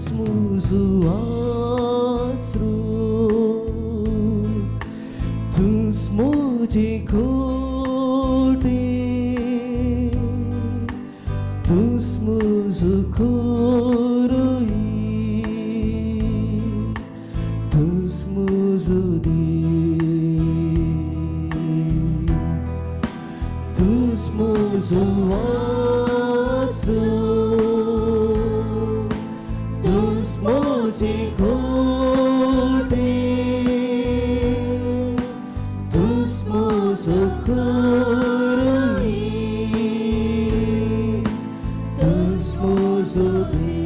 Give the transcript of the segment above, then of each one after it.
smuzu asru tu smuji koti tu smuzu koroi tu smuzu di tu smuzu asru Moji koti tus musukurui tus musudi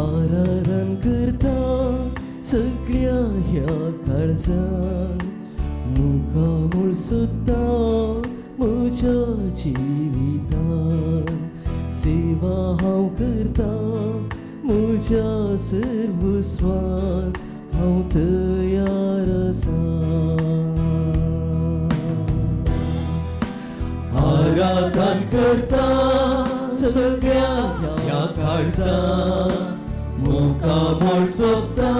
araran करता सगळ्या ह्या काळजान मुखामूळ सुद्धा म्हज्या जिवितान सेवा हांव करता म्हज्या सर्वस्वान हांव तयार आसा आराधन करता सगळ्या ह्या काळजान मुखामूळ सोदता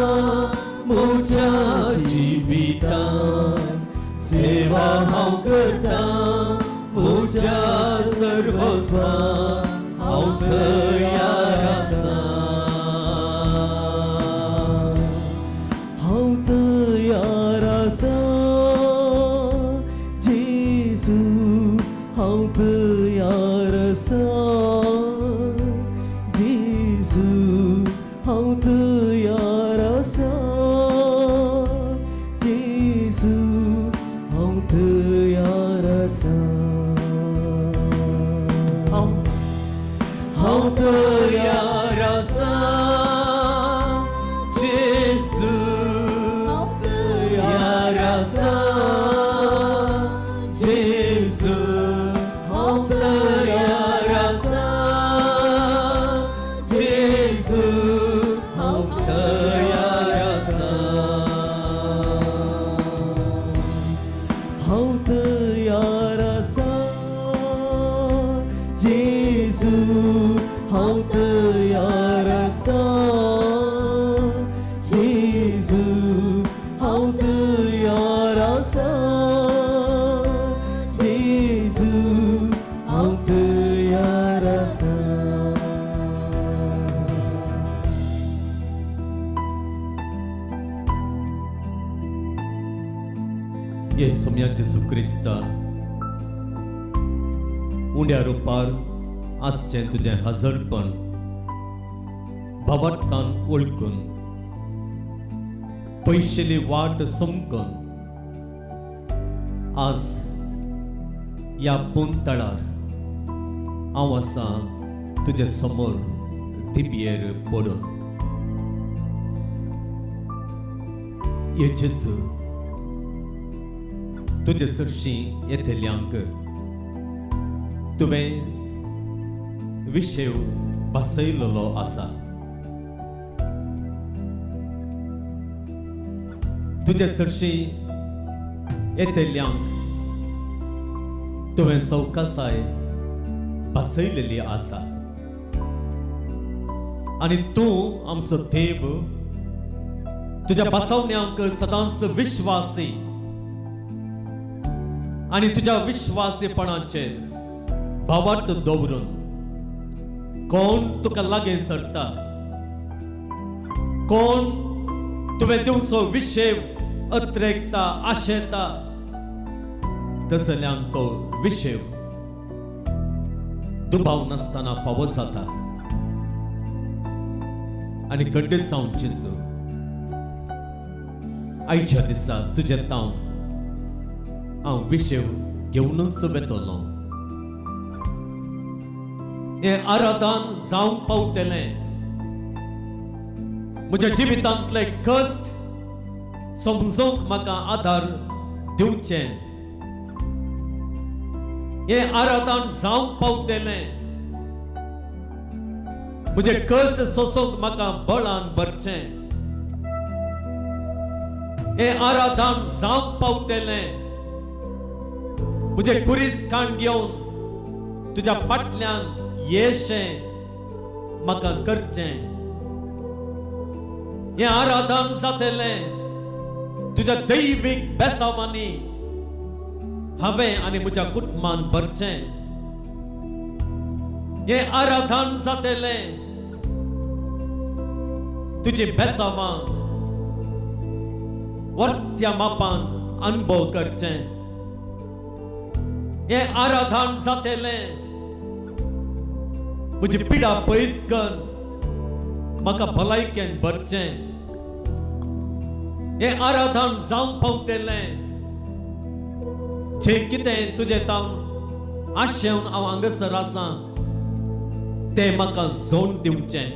म्हज्या जिवितान सेवा हांव करता म्हज्या सर्वस्वान हांव तयार आसा हांव तयार आसा जेजू हांव तयार आसा जेजू हांव तयार आसा जेजू हांव तयार आसा हांव तयार आसा जेजू हांव तयार आसा जेजू हांव तयार आसा जेजू हांव तयार आसा हांव तयार आसा जेजू हांव तयार आसा जेजू हांव तयार आसा जेजू हांव तयार आसा 예수면 예수 그리스도 उंड्या रुपार आसचें तुजें हजरपण भवाटकान ओळखून पयशेली वाट समकून आज ह्या पोंतळार हांव आसा तुजे समोर दिबयेर पडून ये जेजू तुजे सरशीं येतेल्यांक तुवें विशय बसयलेलो आसा तुजे सरशीं येतेल्यांक तुवें सवकासाय बसयलेली आसा आनी तूं आमचो देव तुज्या बसवण्यांक सदांच विश्वासी आनी तुज्या विश्वासीपणाचेर भावार्थ दवरून कोण तुका लागीं सरता कोण तुवें दिवचो विशय अत्रेकता आशेता तसल्यांक तो विशय दुबाव नासतना फावो जाता आनी खंडीत जावन जेजू आयच्या दिसा तुजे तांव हांव विशय घेवनूच वेतलो हे आराधन जावंक पावतलें म्हज्या जिवितांतले कश्ट समजूंक म्हाका आदार दिवचें हे आराधन जावंक पावतलें म्हजे कश्ट सोसूंक म्हाका बळान भरचें हे आराधन जावंक पावतलें म्हजे कुरीस काण घेवन तुज्या फाटल्यान येशें म्हाका करचें. हें आराधन जातलें तुज्या दैवीक बेसावांनी हांवें आनी म्हज्या कुटुंबान भरचें. हें आराधन जातलें तुजी बेसावां वर्त्या मापान अनुभव करचें. हें आराधन जातलें म्हजी पिडा पयस कर म्हाका भलायकेन भरचें. हें आराधन जावंक पावतलें जें कितें तुजें तावन आशेवन हांव हांगासर आसां तें म्हाका जोड दिवचें.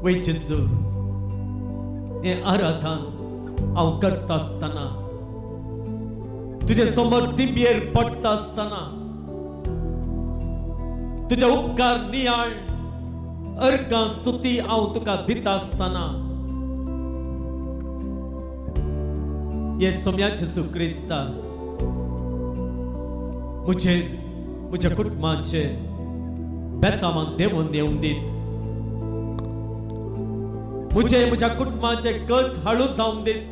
वै जेजू, हें आराधन हांव करता आसतना तुजे समोर दिंबयेर पडटा आसतना तुजे उपकार नियाळ अर्गां स्तुती हांव तुका दिता आसतना येसुम्या जेजू क्रिस्ता म्हज्या कुटुंबाचेर बेसावान देवून येवून दीत. म्हज्या कुटुंबाचे कश्ट हाळू जावून दीत.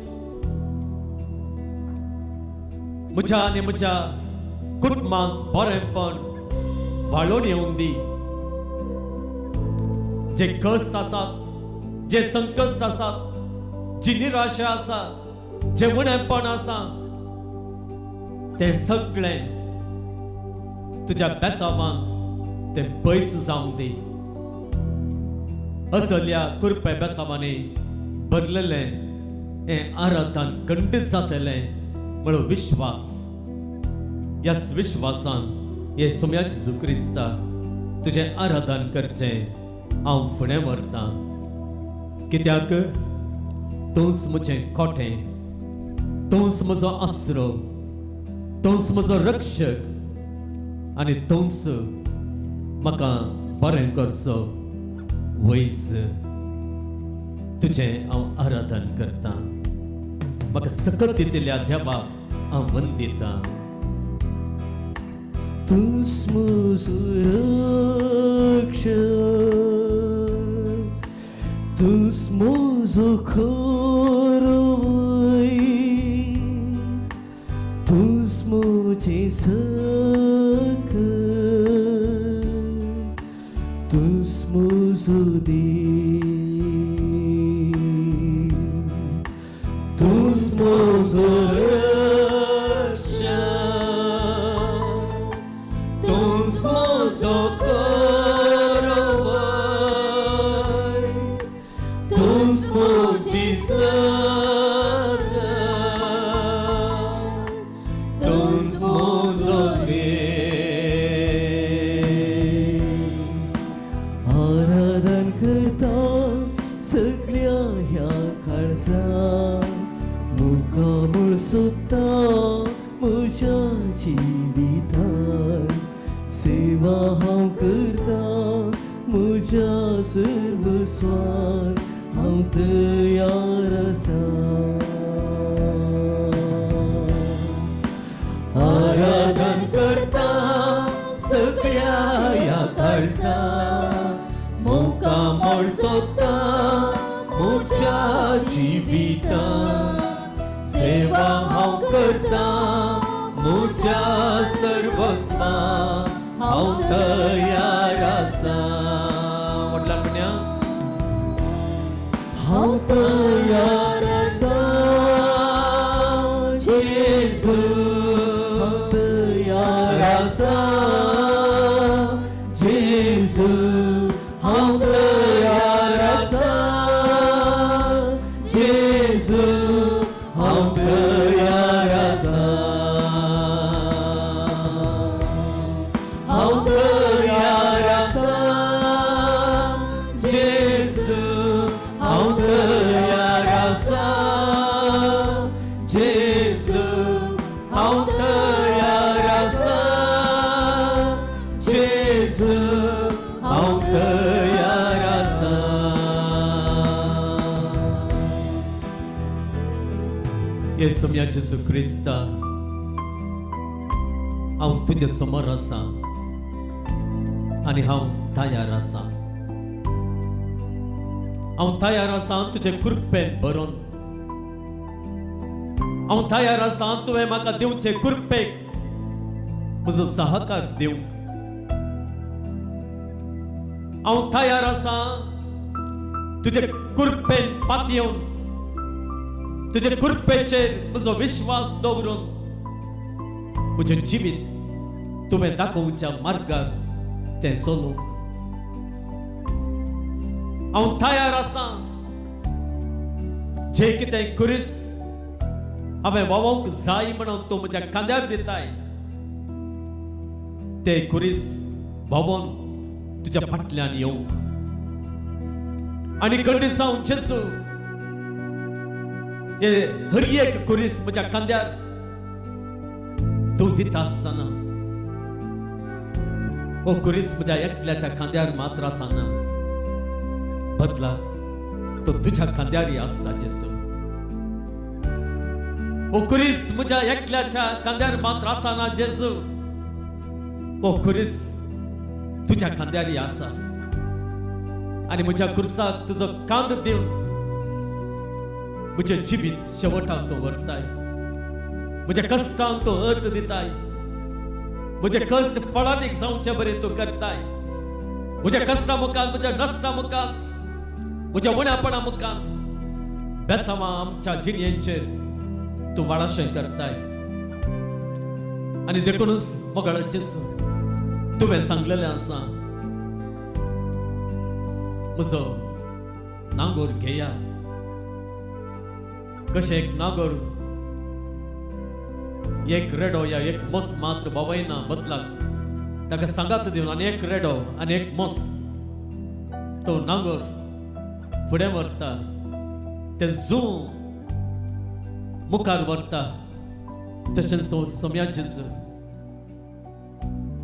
म्हज्या आनी म्हज्या कुटुंबाक बरेंपण वाळून येवून दी. जे कश्ट आसात, जे संकश्ट आसात, जी निराशा आसा, जे उणेपण आसा ते सगळें तुज्या बेसावान ते पयस जावंक दी. असल्या कृपे बेसावांनी भरलेलें हें आराधन खंडीत जातलें म्हणून विश्वास. ह्या विश्वासान येसुम्या जेजू क्रिस्ता तुजें आराधन करचें हांव फुडें व्हरतां. कित्याक तूंच म्हजें खोटें, तूंच म्हजो आसरो, तूंच म्हजो रक्षक आनी तूंच म्हाका बरें करचो. वैज तुजें हांव आराधन करतां. म्हाका सकत दितल्या देवाक हांव वंदितां. तूंच म्हजो रक्षक, तूंच म्हजो खरो वैज, तूंच म्हजें सकत, तूंच म्हजो देव, तूंच म्हजो रक्षक, तूंच म्हजो खरो वैज, तूंच म्हजी सकत, तूंच म्हजो देव. आराधन करता सगळ्या ह्या काळजात, मुखामूळ सोदता म्हज्या जिवितांत, सेवा हांव करता म्हज्या सर्वस्वान, हांव तयार आसां. आराधन करता सगळ्या ह्या काळजात, मुखामूळ सोदता म्हज्या जिवितांत, सेवा हांव करता म्हज्या सर्वस्वान, हांव तयार आसां. म्हटल्यार म्हणया हांव तयार आसां जेजू, हांव तयार आसां जेजू, हांव तयार आसां जेजू, हांव तयार आसां. हांव तयार आसां जेजू, हांव तयार आसां जेजू, हांव तयार आसां जेजू, हांव तयार आसां. येसुम्या जेजू क्रिस्ता, हांव तुजे समोर आसां. आनी हांव तयार आसां. हांव तयार आसां तुजे कृपेन भरून. हांव तयार आसां तुवें म्हाका दिवचे कृपेक म्हजो सहकार दिवंक. हांव तयार आसां तुजे कृपेन पातयेवन तुजे कृपेचेर म्हजो विश्वास दवरून म्हजें जिवीत तुवें दाखोवच्या मार्गार तें चलूंक. हांव तयार आसां जे कितें कुरीस हांवें वावोवंक जाय म्हणून तूं म्हज्या खांद्यार दिताय ते कुरीस वावोवन तुज्या फाटल्यान येवंक. आनी गड्डी जावन जेजू हे हर एक कुरीस म्हज्या खांद्यार तूं दिता आसतना ओ कुरीस म्हज्या एकल्याच्या खांद्यार मात्र आसना, बदलाक तो तुज्या खांद्यारय आसता जेजू. ओ कुरीस म्हज्या एकल्याच्या खांद्यार मात्र आसना जेजू. ओ कुरीस तुज्या खांद्यारय आसा आनी म्हज्या कुर्साक तुजो कांद दिवन म्हजें जिवीत शेवटाक तो व्हरताय. म्हज्या कश्टांक तो अर्थ दिताय. म्हजे कश्ट फळादीक जावचे बरें तूं करताय. म्हज्या कश्टा मुखांत, म्हज्या नश्टा मुखांत, म्हज्या उण्यापणा मुखांत, बेसांवां आमच्या जिणयेचेर तूं वाडाशें करताय. आनी देखूनच मोगळो जेजू तुवें सांगलेलें आसा म्हजो नांगोर घेया. कशें एक नांगोर एक रेडो या एक मोस मात्र बावयना, बदलाक ताका सांगात दिवन आनी एक रेडो आनी एक मोस तो नांगोर फुडें व्हरता, ते जू मुखार व्हरता. तशें सोम्या जेजू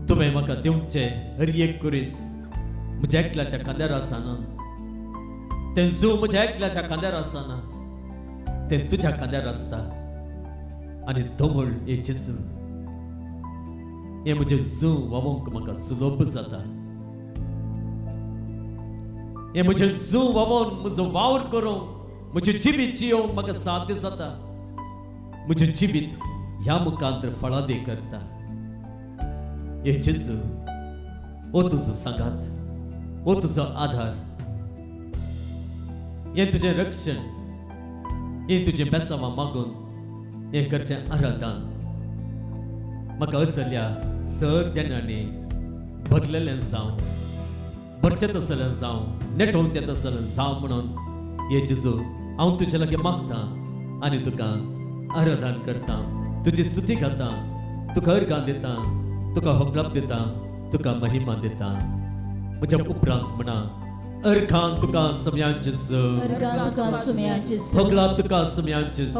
तुवें म्हाका दिवचे हर एक कुरीस म्हज्या एकल्याच्या खांद्यार आसना. तें जू म्हज्या एकल्याच्या खांद्यार आसना, तें तुज्या खांद्यार आसता. आनी दोमोळ हे जेजू हे म्हजें जू वावोवंक म्हाका सुलभ जाता. हे म्हजें जू वावोवन म्हजो वावर करूंक, म्हजें जिवीत जियोवंक म्हाका साध्य जाता. म्हजें जिवीत ह्या मुखांतर फळादी करता. हे जेजू ओ तुजो सांगात, ओ तुजो आधार, हे तुजें रक्षण, हे तुजें बेसांवां मागून हे करचें आराधन म्हाका असल्या सर देणांनी भरलेलें जावं, भरचें तसलें जावं, नेटोवन तें तसलें जावं म्हणून हे जेजू हांव तुजे लागीं मागतां आनी तुका आराधन करतां, तुजी स्तुती घालतां, तुका अर्गां दितां, तुका होगलाप दितां, तुका महिमा दितां. म्हज्या उपरांत म्हणा अर्गां तुका सम्यान जेजू, होगलाप तुका सम्यान जेजू,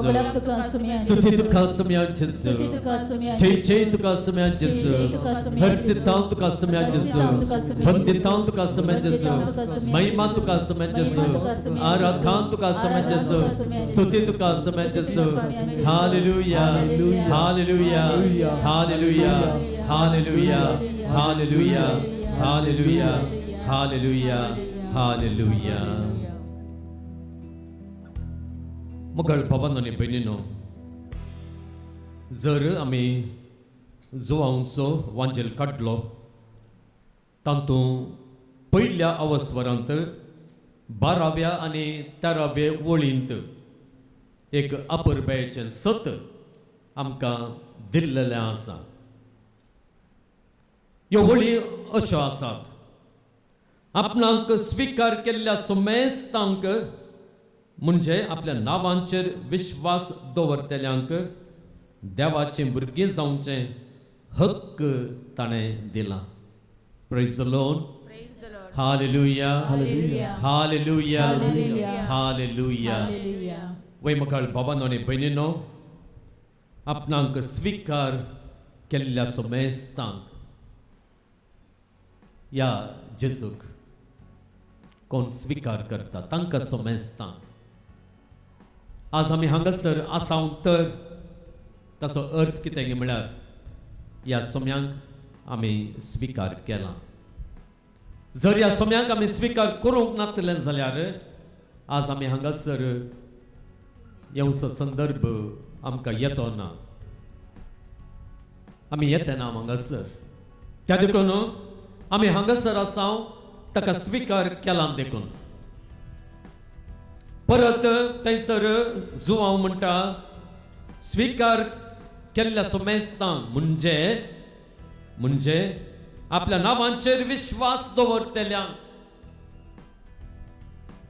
स्तुती तुका सम्यान जेजू, जय जय तुका सम्यान जेजू, हर्षितां तुका सम्यान जेजू, वंदितां तुका सम्यान जेजू, महिमा तुका सम्यान जेजू, आराधना तुका सम्यान जेजू, स्तुती तुका सम्यान जेजू. Hallelujah hallelujah hallelujah hallelujah hallelujah hallelujah hallelujah hallelujah. मुघल भावांनो आनी भयणींनो, जर आमी जोआंचो वांजेल काडलो तातूंत पयल्या अवस्वरांत 12व्या आनी 13व्या वळींत एक अपरबेचें सत आमकां दिल्लेलें आसा. ह्यो वळी अश्यो आसात: आपणाक स्वीकार केल्ल्या सोमेस्तांक म्हणजे आपल्या नांवांचेर विश्वास दवरतल्यांक देवाचें भुरगीं जावचें हक्क ताणें दिला. Praise the Lord. Hallelujah hallelujah hallelujah. वैमकाळ भावांनो आनी भयणींनो, आपणाक स्वीकार केल्ल्या सोमेस्तांक या जेजूक कोण स्वीकार करता तांकां सोमेस्तां. आज आमी हांगासर आसांव तर ताचो अर्थ कितें म्हळ्यार ह्या सोम्यांक आमी स्वीकार केला. जर ह्या सोम्यांक आमी स्विकार करूंक नातलें जाल्यार आज आमी हांगासर येवचो संदर्भ आमकां येतो ना. आमी येते ना हांगासर. त्या देखून आमी हांगासर आसाव ताका स्विकार केला देखून. परत थंयसर जुवांव म्हणटा स्विकार केल्ल्या सोमेस्तांक म्हणजे आपल्या नांवांचेर विश्वास दवरतल्यांक.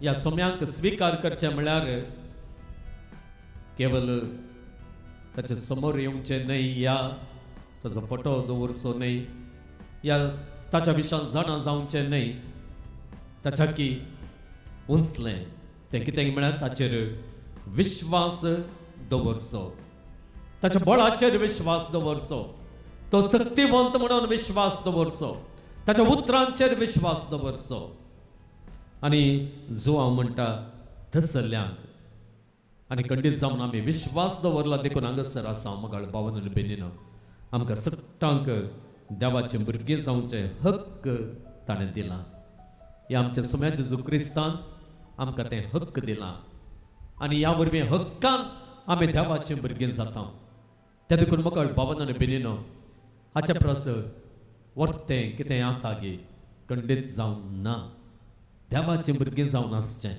ह्या सोम्यांक स्विकार करचे म्हळ्यार केवल ताचे समोर येवचे न्हय, या ताचो फोटो दवरचो न्हय, या ताच्या विशयान जाणा जावचे न्हय, ताच्या की उंचलें तें कितें म्हळ्यार ताचेर विश्वास दवरचो, ताच्या बळाचेर विश्वास दवरचो, तो शक्तिवंत म्हणून विश्वास दवरचो, ताच्या उतरांचेर विश्वास दवरचो. आनी जो हांव म्हणटा थसल्यांक आनी खंडीत जावन आमी विश्वास दवरला देखून हांगासर आसा. मगाळ भावन आनी भयणीनो, आमकां सगळ्यांक देवाचें भुरगीं जावचे हक्क ताणें दिला. हे आमच्या सोम्या जेजू क्रिस्तान आमकां तें हक्क दिलां आनी ह्या वरवीं हक्कान आमी देवाचें भुरगीं जाता. त्या देखून मगाळ भावन आनी भयणीनो, हाच्या परस वर्तें कितें आसा गे खंडीत जावं ना. देवाचें भुरगीं जावन आसचें,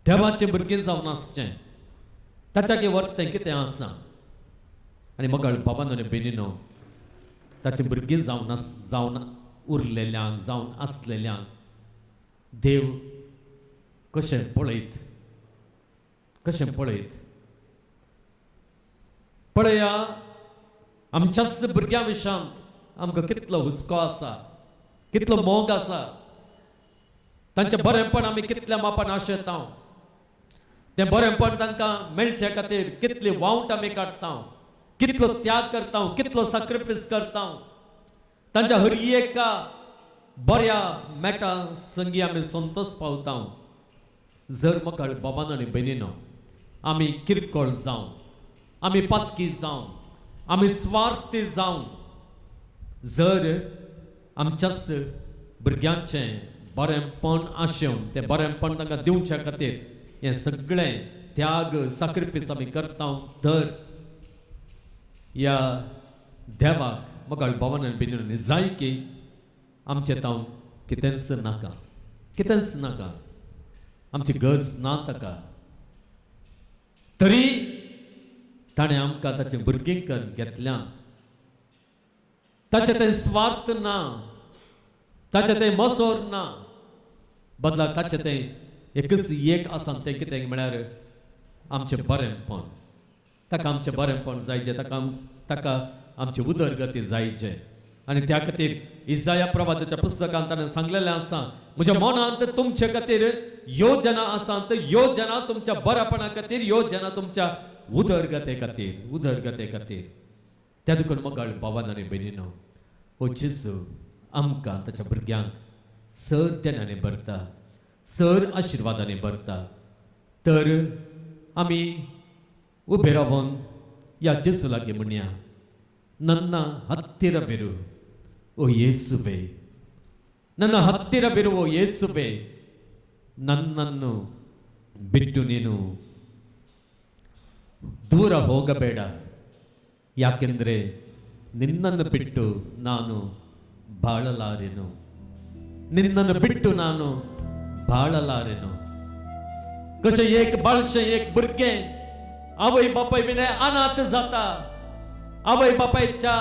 देवाचें भुरगीं जावन आसचें, ताच्या वर्तें कितें आसा. आनी मगाळ भावन आनी भयणीनो, ताचें भुरगीं जावन उरलेल्यांक जावन आसलेल्यांक देव कशें पळयत पळया. आमच्याच भुरग्यां विशयांत आमकां कितलो हुस्को आसा, कितलो मोग आसा, तांचें बरेंपण आमी कितल्या मापान आशेता, तें बरेंपण तांकां मेळचे खातीर कितली वावट आमी काडटा, कितलो त्याग करता, कितलो सॅक्रिफायस करता. तांच्या हर एका बऱ्या मेटा संगी आमी संतोश पावता. जर मकाळ बाबान आनी भयणीनो आमी किरकोळ जावन, आमी पातकी जावन, आमी स्वार्थी जावन, जर आमच्याच भुरग्यांचें बरेंपण आशेवन तें बरेंपण तांकां दिवच्या खातीर हें सगळें त्याग सॅक्रिफायस आमी करता, तर ह्या देवाक मगाळ भावन आनी भयणीनो जाय की आमचें तावन कितेंच नाका, आमची गरज ना ताका. तरी ताणें आमकां ताचें भुरगीं घेतल्यात. ताचें तें स्वार्थ ना, ताचें तें मसोर ना, बदलाक ताचें तें एकच एक आसा, तें कितें म्हळ्यार आमचें बरेंपण. ताका आमचें बरेंपण जायचें, ताका आमची उदरगती जायचे. आनी त्या खातीर इसाया प्रवादाच्या पुस्तकांत ताणें सांगलेलें आसा, म्हज्या मनांत तुमचे खातीर योजना आसात, योजना तुमच्या बरेपणा खातीर, योजना तुमच्या उदरगते खातीर. त्या देखून मगाळ भावन आनी भयणीनो, हो जेजू आमकां ताच्या भुरग्यांक सर देण्याने भरता, सर आशिर्वादाने भरता. तर आमी उबे रावन या जेजू लागीं म्हणया, ನನ್ನ ಹತ್ತಿರವಿರು ಓ ಯೇಸುವೆ, ನನ್ನ ಹತ್ತಿರವಿರು ಓ ಯೇಸುವೆ, ನನ್ನನ್ನು ಬಿಟ್ಟು ನೀನು ದೂರ ಹೋಗಬೇಡ, ಯಾಕೆಂದರೆ ನಿನ್ನನ್ನು ಬಿಟ್ಟು ನಾನು ಬಾಳಲಾರೆನು, ನಿನ್ನನ್ನು ಬಿಟ್ಟು ನಾನು ಬಾಳಲಾರೆನು. कशें एक बाळशें एक भुरगें आवय बापाय विणे अनाथ जाता, आवय बापायच्या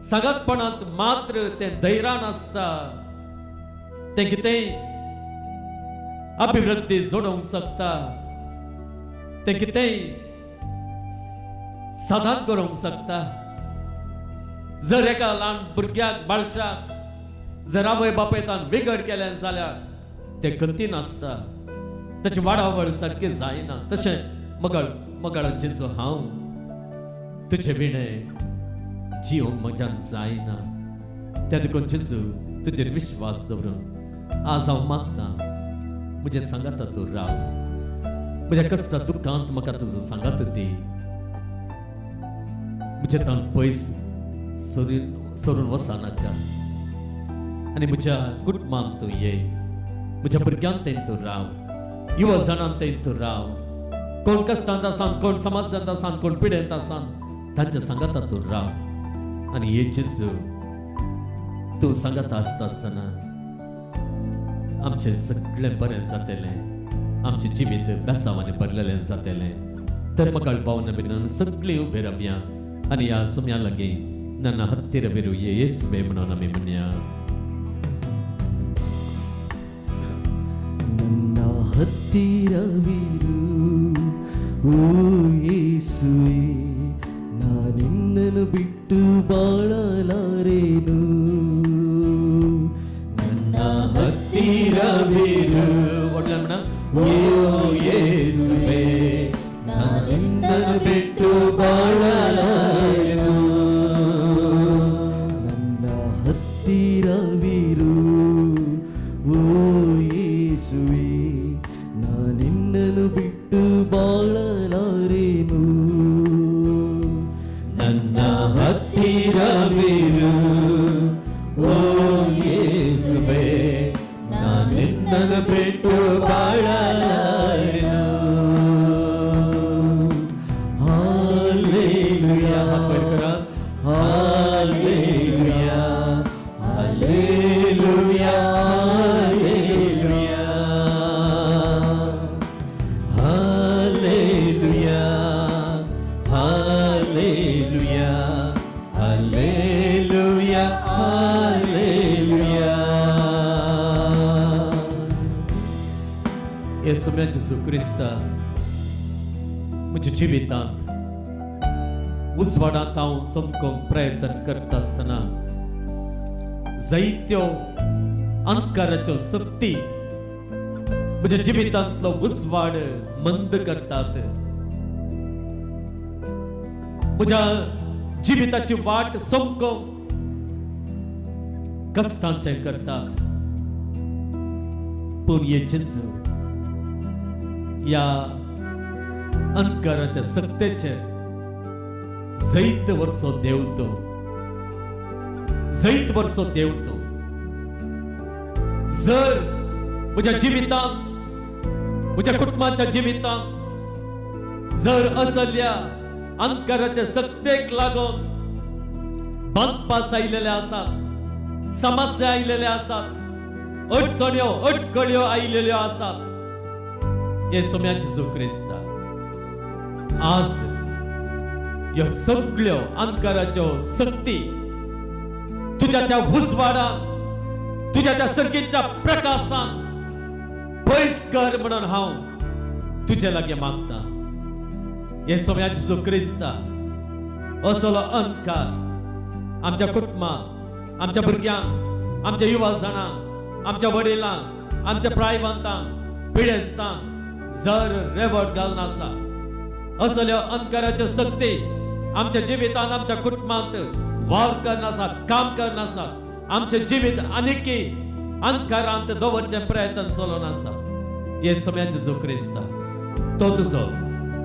सांगातपणांत मात्र तें धैर्यान आसता, तें कितेंय अभिवृद्धी जोडूंक शकता, तें कितेंय साधन करूंक शकता. जर एका ल्हान भुरग्याक बाळशाक जर आवय बापायतान बिगड केलें जाल्यार तें कठीण आसता, ताची वाडावळ सारकी जायना. तशें मगाळ जेजू हांव तुजे विणे जिवंक म्हज्यान जायना. त्या देखून जेजू तुजेर विश्वास दवरून आज हांव मागतां, म्हजे सांगाता तूं राव, म्हज्या कश्टा दुखांत म्हाका तुजो सांगात दी, म्हजे तान पयस सोडून वचनाका. आणि म्हज्या कुटुंबांत तूं ये, म्हज्या भुरग्यांत तूं राव, युवा जाणांत तूं राव, कोण कश्टांत आसान, कोण समाजांत आसान, कोण पिडेंत आसान, तांच्या सांगाता तूं राव. आनी हे जेजू तूं सांगाता आसता आसतना आमचें सगळें बरें जातलें, आमचें जिवीत बेसावांनी भरलेलें जातलें. तर म्हाका भावना भितर सगळीं उबे रावया आनी ह्या सुम्या लागीं ನನ್ನ ಹತ್ತಿರವಿರು ಯೇಸುವೆ ಮನೋನಮಿ ಮುನ್ಯ. ನನ್ನ ಹತ್ತಿರವಿರು ಓ ಯೇಸುವೆ, ನಾನಿನ್ನನ್ನು ಬಿಟ್ಟು ಬಾಳಲಾರೆನು. ನನ್ನ ಹತ್ತಿರವಿರು ಒಟ್ಲಮ್ಮನ ಓ ಯೇಸುವೆ, ನಾನಿನ್ನನ್ನು ಬಿಟ್ಟು ಬಾಳಲಾರೆನು. ಹತ್ತಿರವಿರು ಓ ಯೇಸುವೆ, ನಾನಿನ್ನನ್ನು ಬಿಟ್ಟು ಬಾಳಲಾರೆನು. ನನ್ನ ಹತ್ತಿರವಿರು ಓ ಯೇಸುವೆ, ನಾನಿನ್ನನ್ನು ಬಿಟ್ಟು ಬಾಳಲಾರೆನು. Hallelujah, hallelujah, Hallelujah, Hallelujah, Hallelujah, Hallelujah, Hallelujah. येसुम्या जेजू क्रिस्ता म्हज्या जिवितांत उजवाडांत हांव समकोंक प्रयत्न करता आसतना जायत्यो अंधकाराच्यो शक्ती म्हज्या जिवितांतलो उजवाड मंद करतात, म्हज्या जिविताची वाट समकोंक कश्टांचें करतात. पूण हे जेजू ह्या अंधकाराच्या सत्तेचेर जायत वर्सो देंवतो, जायत वर्सो देंवतो. जर म्हज्या जिवितांत, म्हज्या कुटुंबाच्या जिवितांत जर असल्या अंधकाराच्या सत्तेक लागून बंदपास आयिल्ले आसात, समस्या आयिल्ले आसात, अडचण्यो अडखळ्यो आयिल्ल्यो आसात, येसुम्या जेजू क्रिस्ता आज ह्यो सगळ्यो अंधकाराच्यो शक्ती तुझ्या त्या उजवाडान, तुझ्या त्या सर्गीच्या प्रकाशान पयस कर म्हणून हांव तुझे लागी मागता. येसुम्या जेजू क्रिस्ता असलो अंधकार आमच्या कुटुंबांत, आमच्या भुरग्यांक, आमच्या युवा जाणांक, आमच्या वडिलांक, आमच्या प्रायवंतांक, पिडेस्तांक जर रेवट घालून आसा, असल्यो अंधकाराच्यो शक्ती आमच्या जिवितांत, आमच्या कुटुंबांत वावर करनासात, काम करनासात, आमचे जिवीत आनीकी अंधकारांत दवरचे प्रयत्न चलून आसा. येसुम्या जेजू क्रिस्ता तो तुजो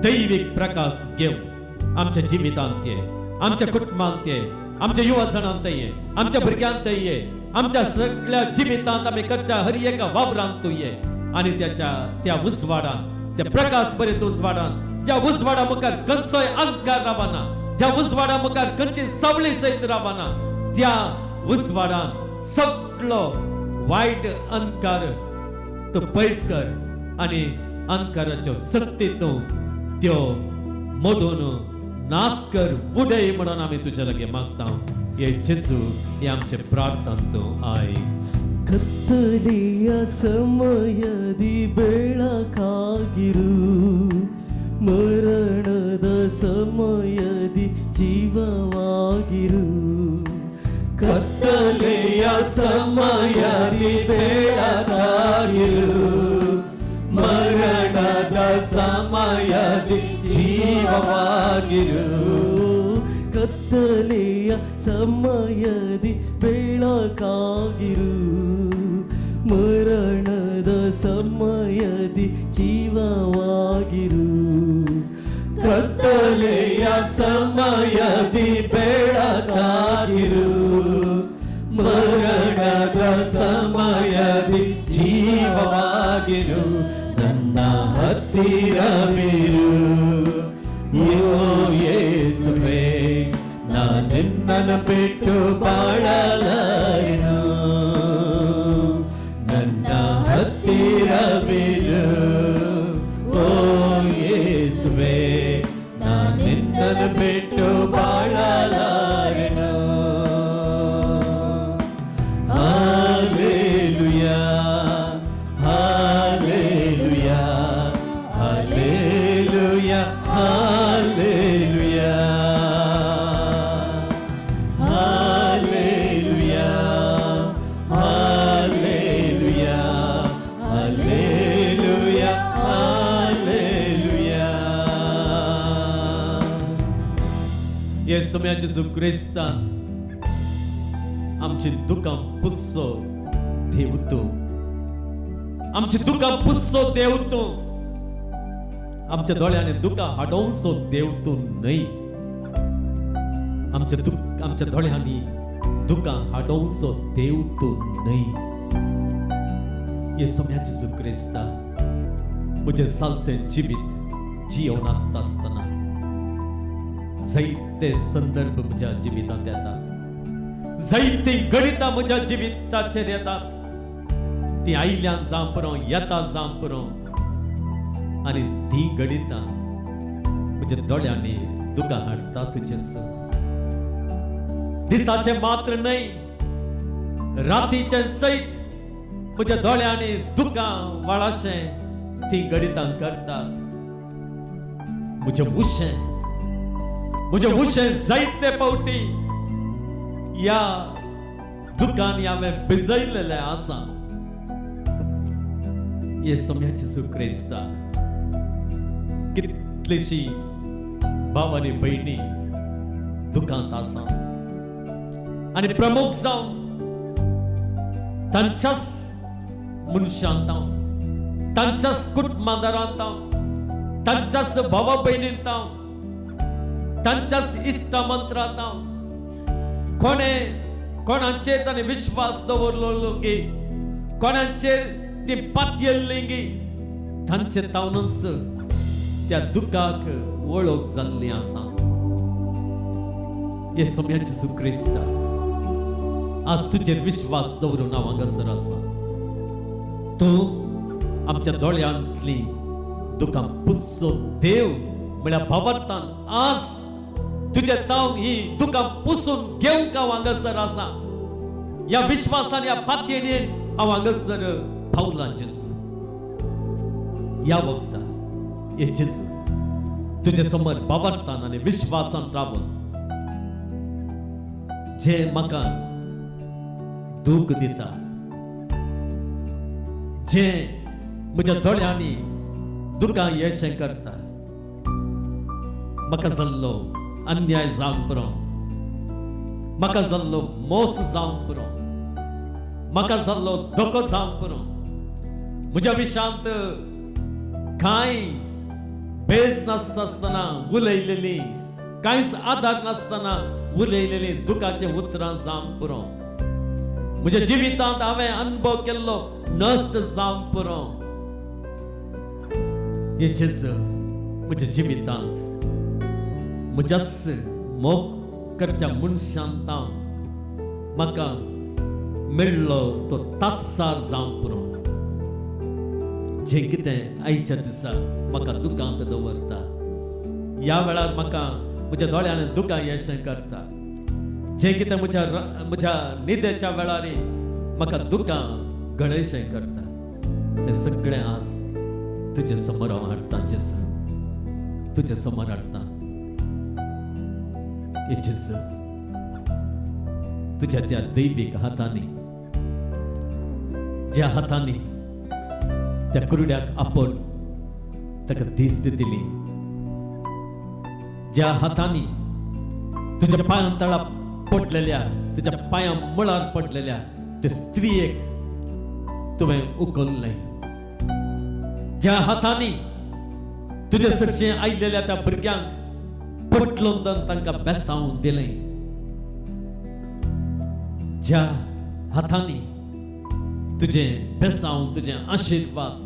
दैवीक प्रकाश घेवन आमच्या जिवितांत ये, आमच्या कुटुंबांत ये, आमच्या युवा जणांत ये, आमच्या भुरग्यांत ये, आमच्या सगळ्या जिवितांत आमी करच्या हर एका वावरांत तूं ये आनी त्या उजवाडान, त्या प्रकाश भरीत उजवाडान, ज्या उजवाडा मुखार खंयचोय अंधकार रावना, ज्या उजवाडा मुखार खंयची सावळी सयत रावना, त्या उजवाडान सगळो वायट अंधकार तूं पयस कर आनी अंधकाराच्यो शक्ती तूं त्यो मोडून नाश कर, उडय म्हणून आमी तुजे लागीं मागता. हे जेजू हे आमचे प्रार्थना तूं आयक. ಕತ್ತಲೆಯ ಸಮಯದಿ ಬೆಳಕಾಗಿರು, ಮರಣದ ಸಮಯದಿ ಜೀವವಾಗಿರು. ಕತ್ತಲೆಯ ಸಮಯದಿ ಬೆಳಕಾಗಿರು, ಮರಣದ ಸಮಯದಿ ಜೀವವಾಗಿರು. ಕತ್ತಲೆಯ ಸಮಯದಿ ಬೆಳಕಾಗಿರು, ಮರಣದ ಸಮಯದಿ ಜೀವವಾಗಿರು. ಕತ್ತಲೆಯ ಸಮಯದಿ ಬೆಳಕಾಗಿರು, ಮರಣದ ಹತ್ತಿರವಿರು ಓ ಯೇಸುವೇ ನಾ ನಿನ್ನನ್ನು ಬಿಟ್ಟು ಬಾಳಲಾರೆನು ನನ್ನ ಹತ್ತಿರವಿರು ಓ ಯೇಸುವೇ ನಾ ನಿನ್ನನ್ನು ಬಿಟ್ಟು ಬಾಳಲಾರೆನು Hallelujah, Hallelujah, Hallelujah, Hallelujah, Hallelujah, Hallelujah, Hallelujah, Hallelujah. 예수님 예수 그리스도 आमची दुकां पुस्सो देव तूं आमची दुकां पुस्सो देव तूं आमच्या दोळ्यांनी दुकां हाडोवचो देव तूं न्हय आमच्या दोळ्यांनी दुकां हाडोवचो देव तूं न्हय येसुम्या जेजू क्रिस्ता म्हजें जालतें जिवीत जियोवन आसतना जायते संदर्भ म्हज्या जिवितांत येतात जायती गणितां म्हज्या जिविताचेर येतात ती आयल्यान जावं पुरो येता जावं पुरो आनी ती गणितां म्हज्या दोळ्यांनी दुकां हाडतात जेजू दिसाचे मात्र न्हय रातीचे सयत म्हज्या दोळ्यांनी दुकां वाळाशें ती गणितां करतात म्हजें उशें जायते पावटी या दुकान हांवें भिजयलेलें आसा येसुम्या जेजू क्रिस्ता कितलींशीं भावांनी भयणी दुकांत आसात आनी प्रमुख जावन तांच्याच मनशांत हांव तांच्याच कुटुंबादारांत हांव तांच्याच भावा भयणींत हांव तांच्याच इश्टमंत्रांत हांव कोणाचेर ताणें विश्वास दवरलो गे कोणाचेर ती पातयल्ली गे तांचे तावनच त्या दुखाक वळख जाल्ली आसा येसुम्या जेजू क्रिस्ता आज तुजेर विश्वास दवरून हांव हांगासर आसा तूं आमच्या दोळ्यांतली दुखां पुस्सो देव म्हळ्यार भावार्थान आज तुझे ताव ही दुकां पुसून घेवंक हांव हांगासर आसा ह्या विश्वासान ह्या पातयेन हांव हांगासर पावलां जेजू ह्या वखदां हे जेजू तुजे समोर भावार्थान आनी विश्वासान रावन जे म्हाका दूख दिता जे म्हज्या दोळ्यांनी दुकां येशें करता म्हाका जाल्लो अन्याय जावंक पुरो म्हाका जाल्लो मोस जावंक पुरो म्हाका जाल्लो धोको जावंक पुरो म्हज्या विशांत कांय बेज नासतना उलयलेली कांयच आधार नासतना उलयलेली दुखाचे उतरां जावंक पुरो म्हज्या जिवितांत हांवें अनुभव केल्लो नश्ट जावंक पुरो हे जेजू म्हज्या जिवितांत म्हज्याच मोग करच्या मनशांत म्हाका मेळ्ळो तो तात्सार जावंक पुरो जे कितें आयच्या दिसा म्हाका दुखांत दवरता ह्या वेळार म्हाका म्हज्या दोळ्यांनी दुखां येशें करता जे कितें म्हज्या न्हिदेच्या वेळार म्हाका दुखां गळयशें करता तें सगळें आज तुजे समोर हांव हाडटा जेजू तुजे समोर हाडटा जेजू तुझ्या त्या दैविक हातांनी ज्या हातांनी त्या कुरड्याक आपण ताका दिश्ट दिली ज्या हातांनी तुझ्या पायां तळा पडलेल्या तुझ्या पायां मुळार पडलेल्या त्या स्त्रियेक तुवें उखललें ज्या हातांनी तुझे सरशें आयिल्ल्या त्या भुरग्यांक पटलोवन तांकां बेसावून दिलें ज्या हातांनी तुझे बेसावून तुझे आशीर्वाद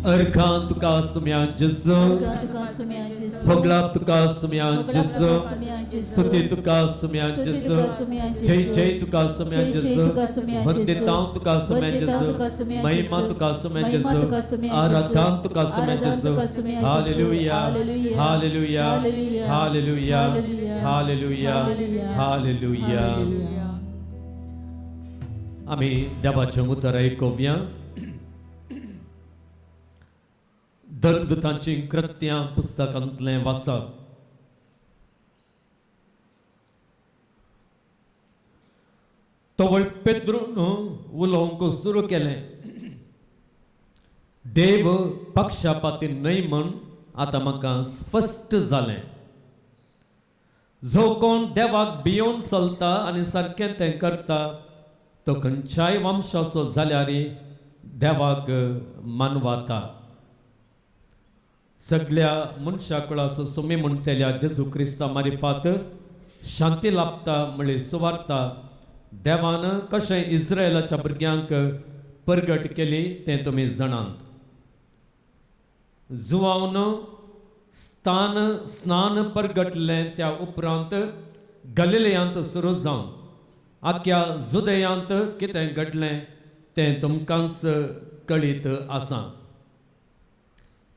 अर्घां तुका सुम्या जेजू तुका सुम्या जेजू भोगलाप तुका सुम्या जेजू सुम्या जेजू स्तुती तुका सुम्या स्तुती जेजू तुका सुम्या जय जेजू जय तुका सुम्या जय जय जेजू तुका सुम्या वंदितां जेजू तुका सुम्या वंदितां तुका जेजू सुम्या महिमा जेजू तुका सुम्या महिमा जेजू तुका सुम्या जेजू आराधना तुका सुम्या आराधना जेजू तुका सुम्या जेजू hallelujah hallelujah hallelujah hallelujah hallelujah hallelujah hallelujah hallelujah आम्ही देवाचें उतर आयकुया धर्मदूतांची कृत्यां पुस्तकांतलें वाचप तवळ पेद्रून उलोवंक सुरू केलें देव पक्षपाती न्हय म्हण आतां म्हाका स्पश्ट जालें जो कोण देवाक भियोन चलता आनी सारकें तें करता तो खंयच्याय वंशाचो जाल्यार देवाक मानवाता सगळ्या मनशा कुळाचो सुमी म्हणटल्या जेजू क्रिस्ता मारिफात शांती लाभता म्हळ्यार सुवार्ता देवान कशें इस्रायलाच्या भुरग्यांक परगट केली तें तुमी जाणात जुवावन स्नान परगटलें त्या उपरांत गलिलयांत सुरू जावन आख्या जुदेयांत कितें घडलें तें तुमकांच कळीत आसा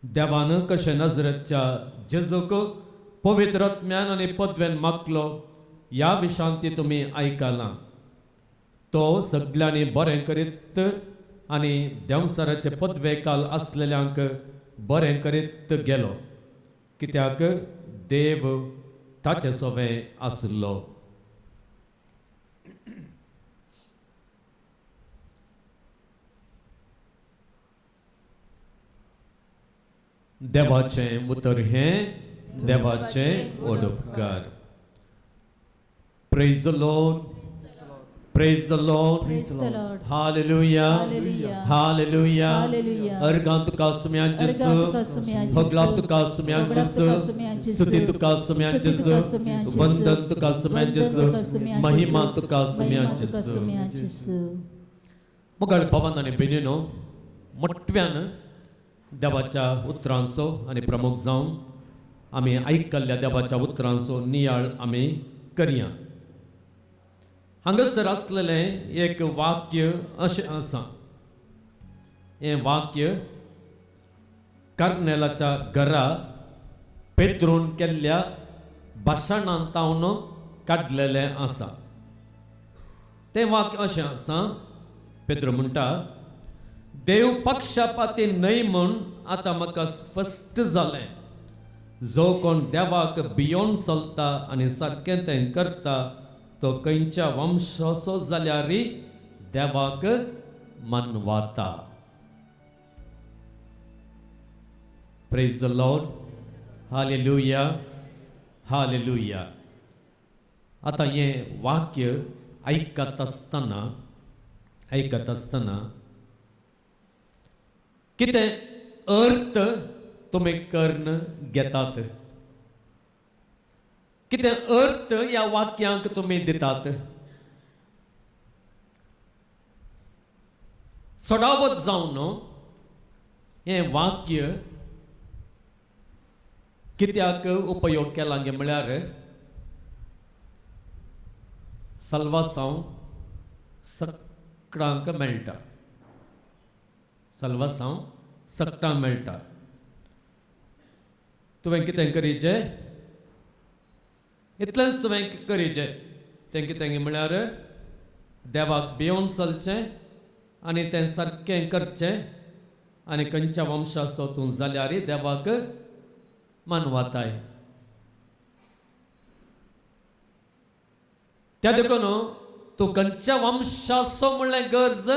देवान कशें नजरेच्या जेजूक पवित्र आत्म्यान आनी पदवेन मागलो ह्या विशांती तुमी आयकलां तो सगळ्यांनी बरें करीत आनी देंवसराचे पदवेकाल आसलेल्यांक बरें करीत गेलो कित्याक देव ताचे सोबे आसलो देवाचें उतर हें देवाचें ओडपकार praise the Lord praise the Lord Praise the Lord. Hallelujah Hallelujah. Hallelujah Hallelujah. अर्गां तुका सुम्या जेजू अर्गां तुका सुम्या जेजू. भोगलाप तुका सुम्या भोगलाप जेजू तुका सुम्या जेजू. स्तुती तुका सुम्या स्तुती जेजू तुका सुम्या जेजू. वंदन तुका सुम्या वंदन जेजू तुका सुम्या महिमा जेजू. तुका सुम्या महिमा तुका जेजू सुम्या जेजू. मुगाळ पवन आनी बेनिनो मोठ्यान देवाच्या उतरांचो आनी प्रमुख जावन आमी आयकल्ल्या देवाच्या उतरांचो नियाळ आमी करया हांगासर आसलेलें एक वाक्य अशें आसा हें वाक्य कार्नेलाच्या घरा पेद्रून केल्ल्या भाशणांतावन काडलेलें आसा तें वाक्य अशें आसा पेद्रो म्हणटा देव पक्षपाती न्हय म्हूण आतां म्हाका स्पश्ट जालें जो कोण देवाक भियोन चलता आनी सारकें तें करता तो खंयच्या वंशाचो जाल्यार देवाक मानवाता praise the Lord hallelujah hallelujah आतां हें वाक्य आयकत आसतना कितें अर्थ तुमी कर्ण घेतात कितें अर्थ ह्या वाक्यांक तुमी दितात सडावत जावन हें वाक्य कित्याक उपयोग केला गे म्हळ्यार सल्वासांव सकाळांक मेळटा सल्वासांव सकाळांक मेळटा तुवें कितें करीचें इतलेंच तुवें करीचें तें कितें म्हळ्यार देवाक भियोन चलचें आनी तें सारकें करचें आनी खंयच्या वंशाचो तूं जाल्यार देवाक मानवाताय त्या देखून तूं खंयच्या वंशाचो म्हणलें गरज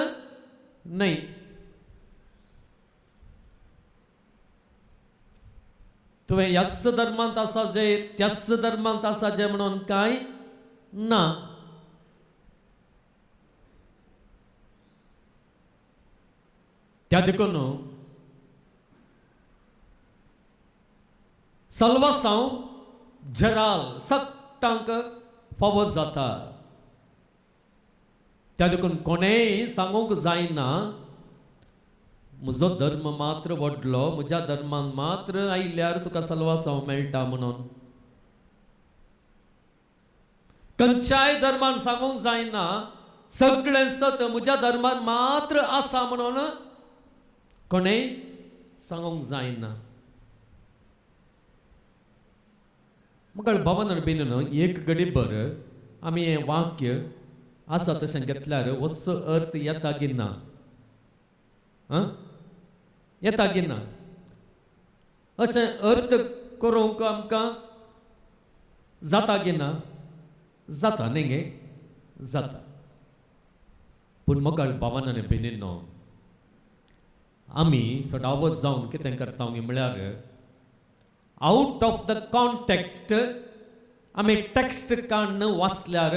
न्हय तुवें ह्याच धर्मांत आसा जे त्याच धर्मांत आसा जे म्हणून कांय ना त्या देखून सल्वासांव झराल सट्टांक फावो जाता त्या देखून कोणेय सांगूंक जायना म्हजो धर्म मात्र व्हडलो, म्हज्या धर्मान मात्र आयल्यार तुका सल्वासांव मेळटा म्हणून. खंयच्याय धर्मान सांगूंक जायना सगळें सत म्हज्या धर्मान मात्र आसा म्हणून कोणेय सांगूंक जायना. मग भावान बेन एक घडीभर आमी हें वाक्य आसा तशें घेतल्यार वस्स अर्थ येता की ना? येता की ना? अशें अर्थ करूंक आमकां जाता की ना? जाता न्ही गे? जाता. पूण मोगाळ भावान आनी भयणींनो, आमी सडावत जावन कितें करता म्हळ्यार आउट ऑफ द कॉन्टेक्स्ट आमी टेक्स्ट काडून वाचल्यार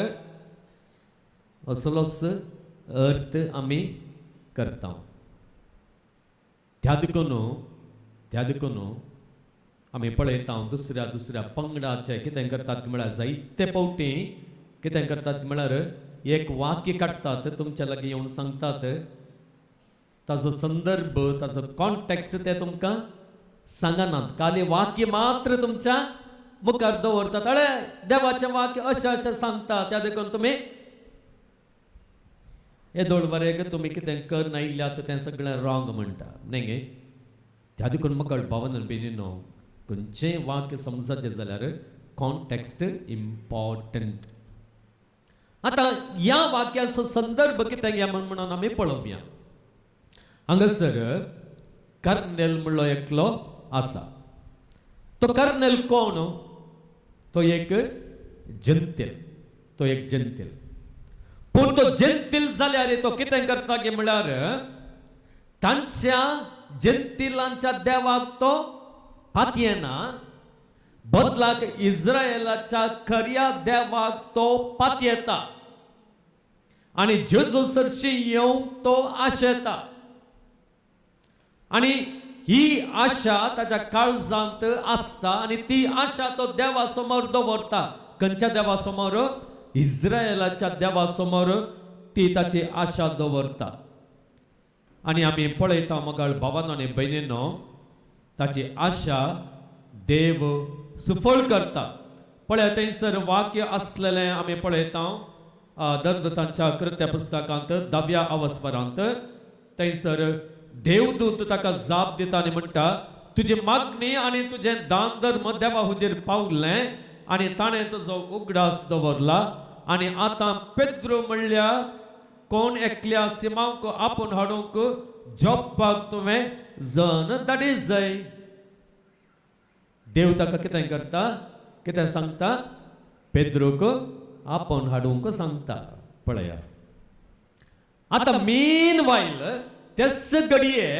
असलोच अर्थ आमी करता. त्या देखून आमी पळयता दुसऱ्या दुसऱ्या पंगडाचे कितें करतात म्हळ्यार जायते फावटी कितें करतात म्हळ्यार एक वाक्य काडटात, तुमच्या लागीं येवन सांगतात, ताजो संदर्भ ताजो कॉन्टेक्स्ट ते तुमकां सांगनात, खाली वाक्य मात्र तुमच्या मुखार दवरतात. अळे देवाचें वाक्य अशें अशें सांगता, त्या देखून तुमी येदोळ बरें तुमी कितें कर आयल्यात तें सगळें रॉंग म्हणटा न्ही गे? त्या देखून म्हाका भावान बेनीनो, खंयचेंय वाक्य समजचें जाल्यार कॉन्टेक्स्ट इम्पॉर्टंट. आतां ह्या वाक्याचो संदर्भ कितें घ्या म्हणून आमी पळोवया. हांगासर कर्नेल म्हणलो एकलो आसा. तो कर्नेल कोण? तो एक जंतील. तो एक जंतील. पूण तो जंतील जाल्यार तो कितें करता गे म्हळ्यार तांच्या जंतिलांच्या देवाक तो पातयेना, बदलाक इस्रायेलाच्या खऱ्या देवाक तो पातयेता आनी जेजू सरशी येवंक तो आशेता. आनी ही आशा ताच्या काळजांत आसता आनी ती आशा तो देवा समोर दवरता. खंयच्या देवा समोर? इस्रायेलाच्या देवा समोर ती ताची आशा दवरता. आनी आमी पळयता मोगाळ भावांनो आनी भयणींनो, ताची आशा देव सुफळ करता. पळय थंयसर वाक्य आसलेलें आमी पळयता धर्मदूतांच्या कृत्य पुस्तकांत 10व्या अवस्वरांत. थंयसर देवदूत ताका जाप दिता आनी म्हणटा, तुजी मागणी आनी तुजें दान धर्म देवा हुजीर पावलें आनी ताणें तुजो उगडास दवरला. आनी आतां पेद्रू म्हणल्यार कोण एकल्या सिमांक आपूण हाडूंक जोपाक तुवें जन धाडी जाय. देव ताका कितें करता? कितें सांगता? पेद्रूक आपूण हाडूंक सांगता. पळया आतां मीन वायल तेच घडये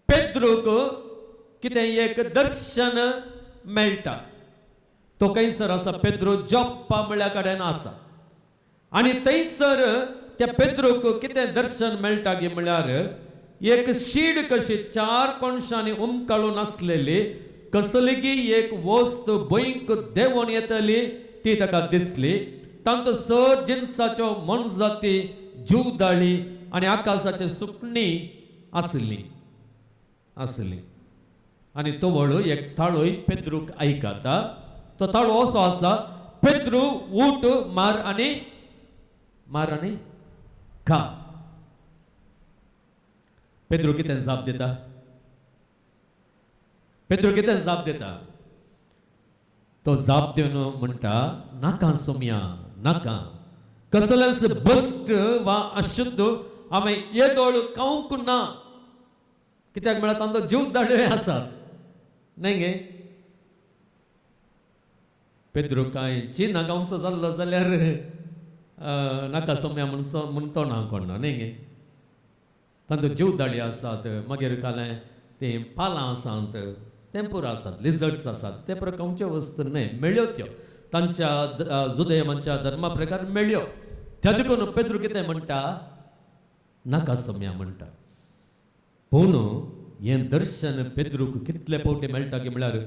पेद्रूक कितें एक दर्शन मेळटा. तो खंयसर आसा? पेद्रू जोप्पा म्हळ्या कडेन आसा. आनी थंयसर त्या पेद्रूक कितें दर्शन मेळटा गे म्हळ्यार एक शीड कशी 4 कोणशांनी उमकाळून आसलेली कसलीगी एक वस्त भंयक देंवून येतली ती ताका दिसली. तांत सर जिन्साच्यो मनजाती जीवदाळी आनी आकाशाची सुकणी आसली. आनी तो व्हड एक थाळोय पेद्रूक आयकता. तो थाळो असो आसा, पेद्रू ऊठ मार आनी खा. पेद्रू कितें जाप दिता? पेद्रू कितें जाप दिता? तो जाप दिवन म्हणटा, नाका सोम्या नाका, कसलेंच बस्ट वा अशुद्ध हांवें येदोळ खावंक ना. कित्याक म्हळ्यार तांचो जीव दाडले आसात न्ही गे? पेद्रू काय चिना गांवचो जाल्लो जाल्यार नाका सोम्या म्हणतो ना कोण न्ही गे? तांचो जीव दाडी आसात. मागीर कालें ती पालां आसात, तेंपूर आसात, लिझर्ड्स आसात, ते प्रकारचे वस्तू न्हय, मेळ्यो त्यो तांच्या जुदेयमांच्या धर्मा प्रकार मेळ्यो. त्या देखून पेद्रू कितें म्हणटा? नाका सोम्या म्हणटा. पूण हें दर्शन पेद्रूक कितले फावटी मेळटा की म्हळ्यार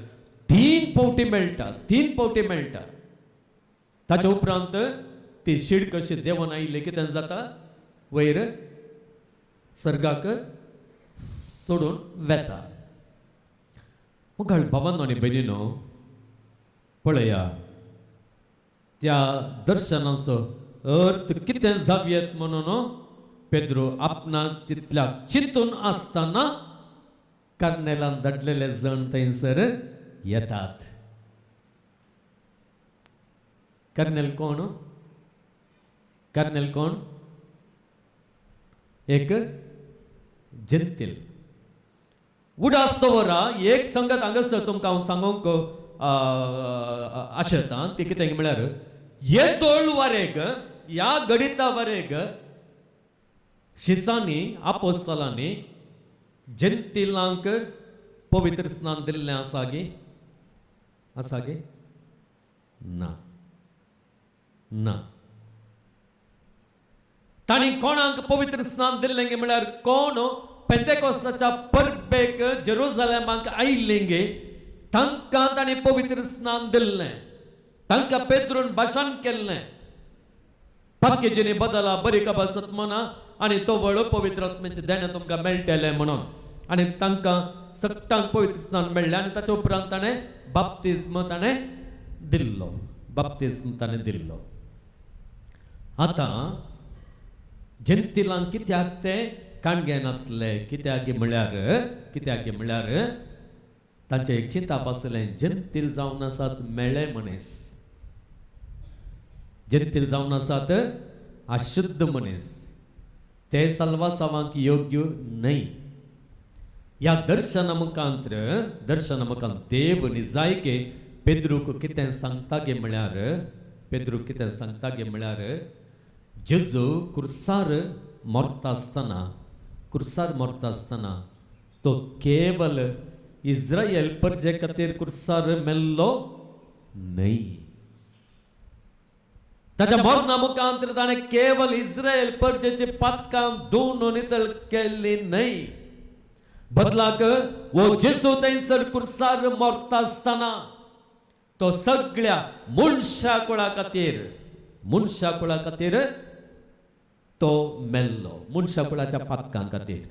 3 फावटी मेळटा. 3 फावटी मेळटा. ताच्या उपरांत ती शीड कशी देंवन आयिल्ली कितें जाता? वयर सर्गाक सोडून वेता. मुखार भावांनो आनी भयणीनो, पळया त्या दर्शनाचो अर्थ कितें जावयेत म्हणून पेद्रो आपणाक तितल्या चिंतून आसतना कार्नेलान धाडलेले जण थंयसर येतात. कार्नेल कोण? कार्नेल कोण? एक जेंतील. उडास्तवरा एक संगत हांगासर तुमकां हांव सांगूंक आशेतां ती कितें म्हळ्यार हे 2 वरेक ह्या गडिता वरेक शिसांनी आपोस्तलांनी जेंतिलांक पवित्र स्नान दिल्लें आसा गे? आसा गे? ना ना. तांणी कोणाक पवित्र स्नान दिल्लें गे म्हळ्यार कोण पेंतेकोस्ताच्या परबेक जेरुसलेमाक आयिल्लीं गे तांकां तांणी पवित्र स्नान दिल्लें. तांकां पेद्रून भाशण केल्लें. पातकेजीनी बदला बरी खबर सत्मना आनी तो व्हड पवित्र आत्म्याचें देणें तुमकां मेळटलें म्हणून. आनी तांकां सगळ्यांक पवित्र स्नान मेळ्ळें आनी ताचे उपरांत ताणें बाप्तिस्म ताणें दिल्लो. बाप्तिस्म ताणें दिल्लो. आतां जेंतिलांक कित्याक ते काणगेनातले? कित्याक म्हळ्यार तांचें एक चिंताप आसलें जेंतील जावन आसात मेळे मनीस. जेंतील जावन आसात अशुद्ध मनीस. ते साल्वासावांक योग्य न्हय. ह्या दर्शना मुखांत देव निजायके पेद्रूक कितें सांगता गे म्हळ्यार जेजू कुर्सार मरता आसतना तो केवल इस्रायल परजे खातीर कुर्सार मेल्लो न्हय. ताच्या मरणा मुखांत ताणें केवल इस्रायल परजेची पातकां धुवन नितळ केल्ली न्हय. बदलाक वो जेजू थंयसर कुर्सार मरता आसतना तो सगळ्या मनशा कुळा खातीर तो मेल्लो. मनशा कुळाच्या पातकां खातीर.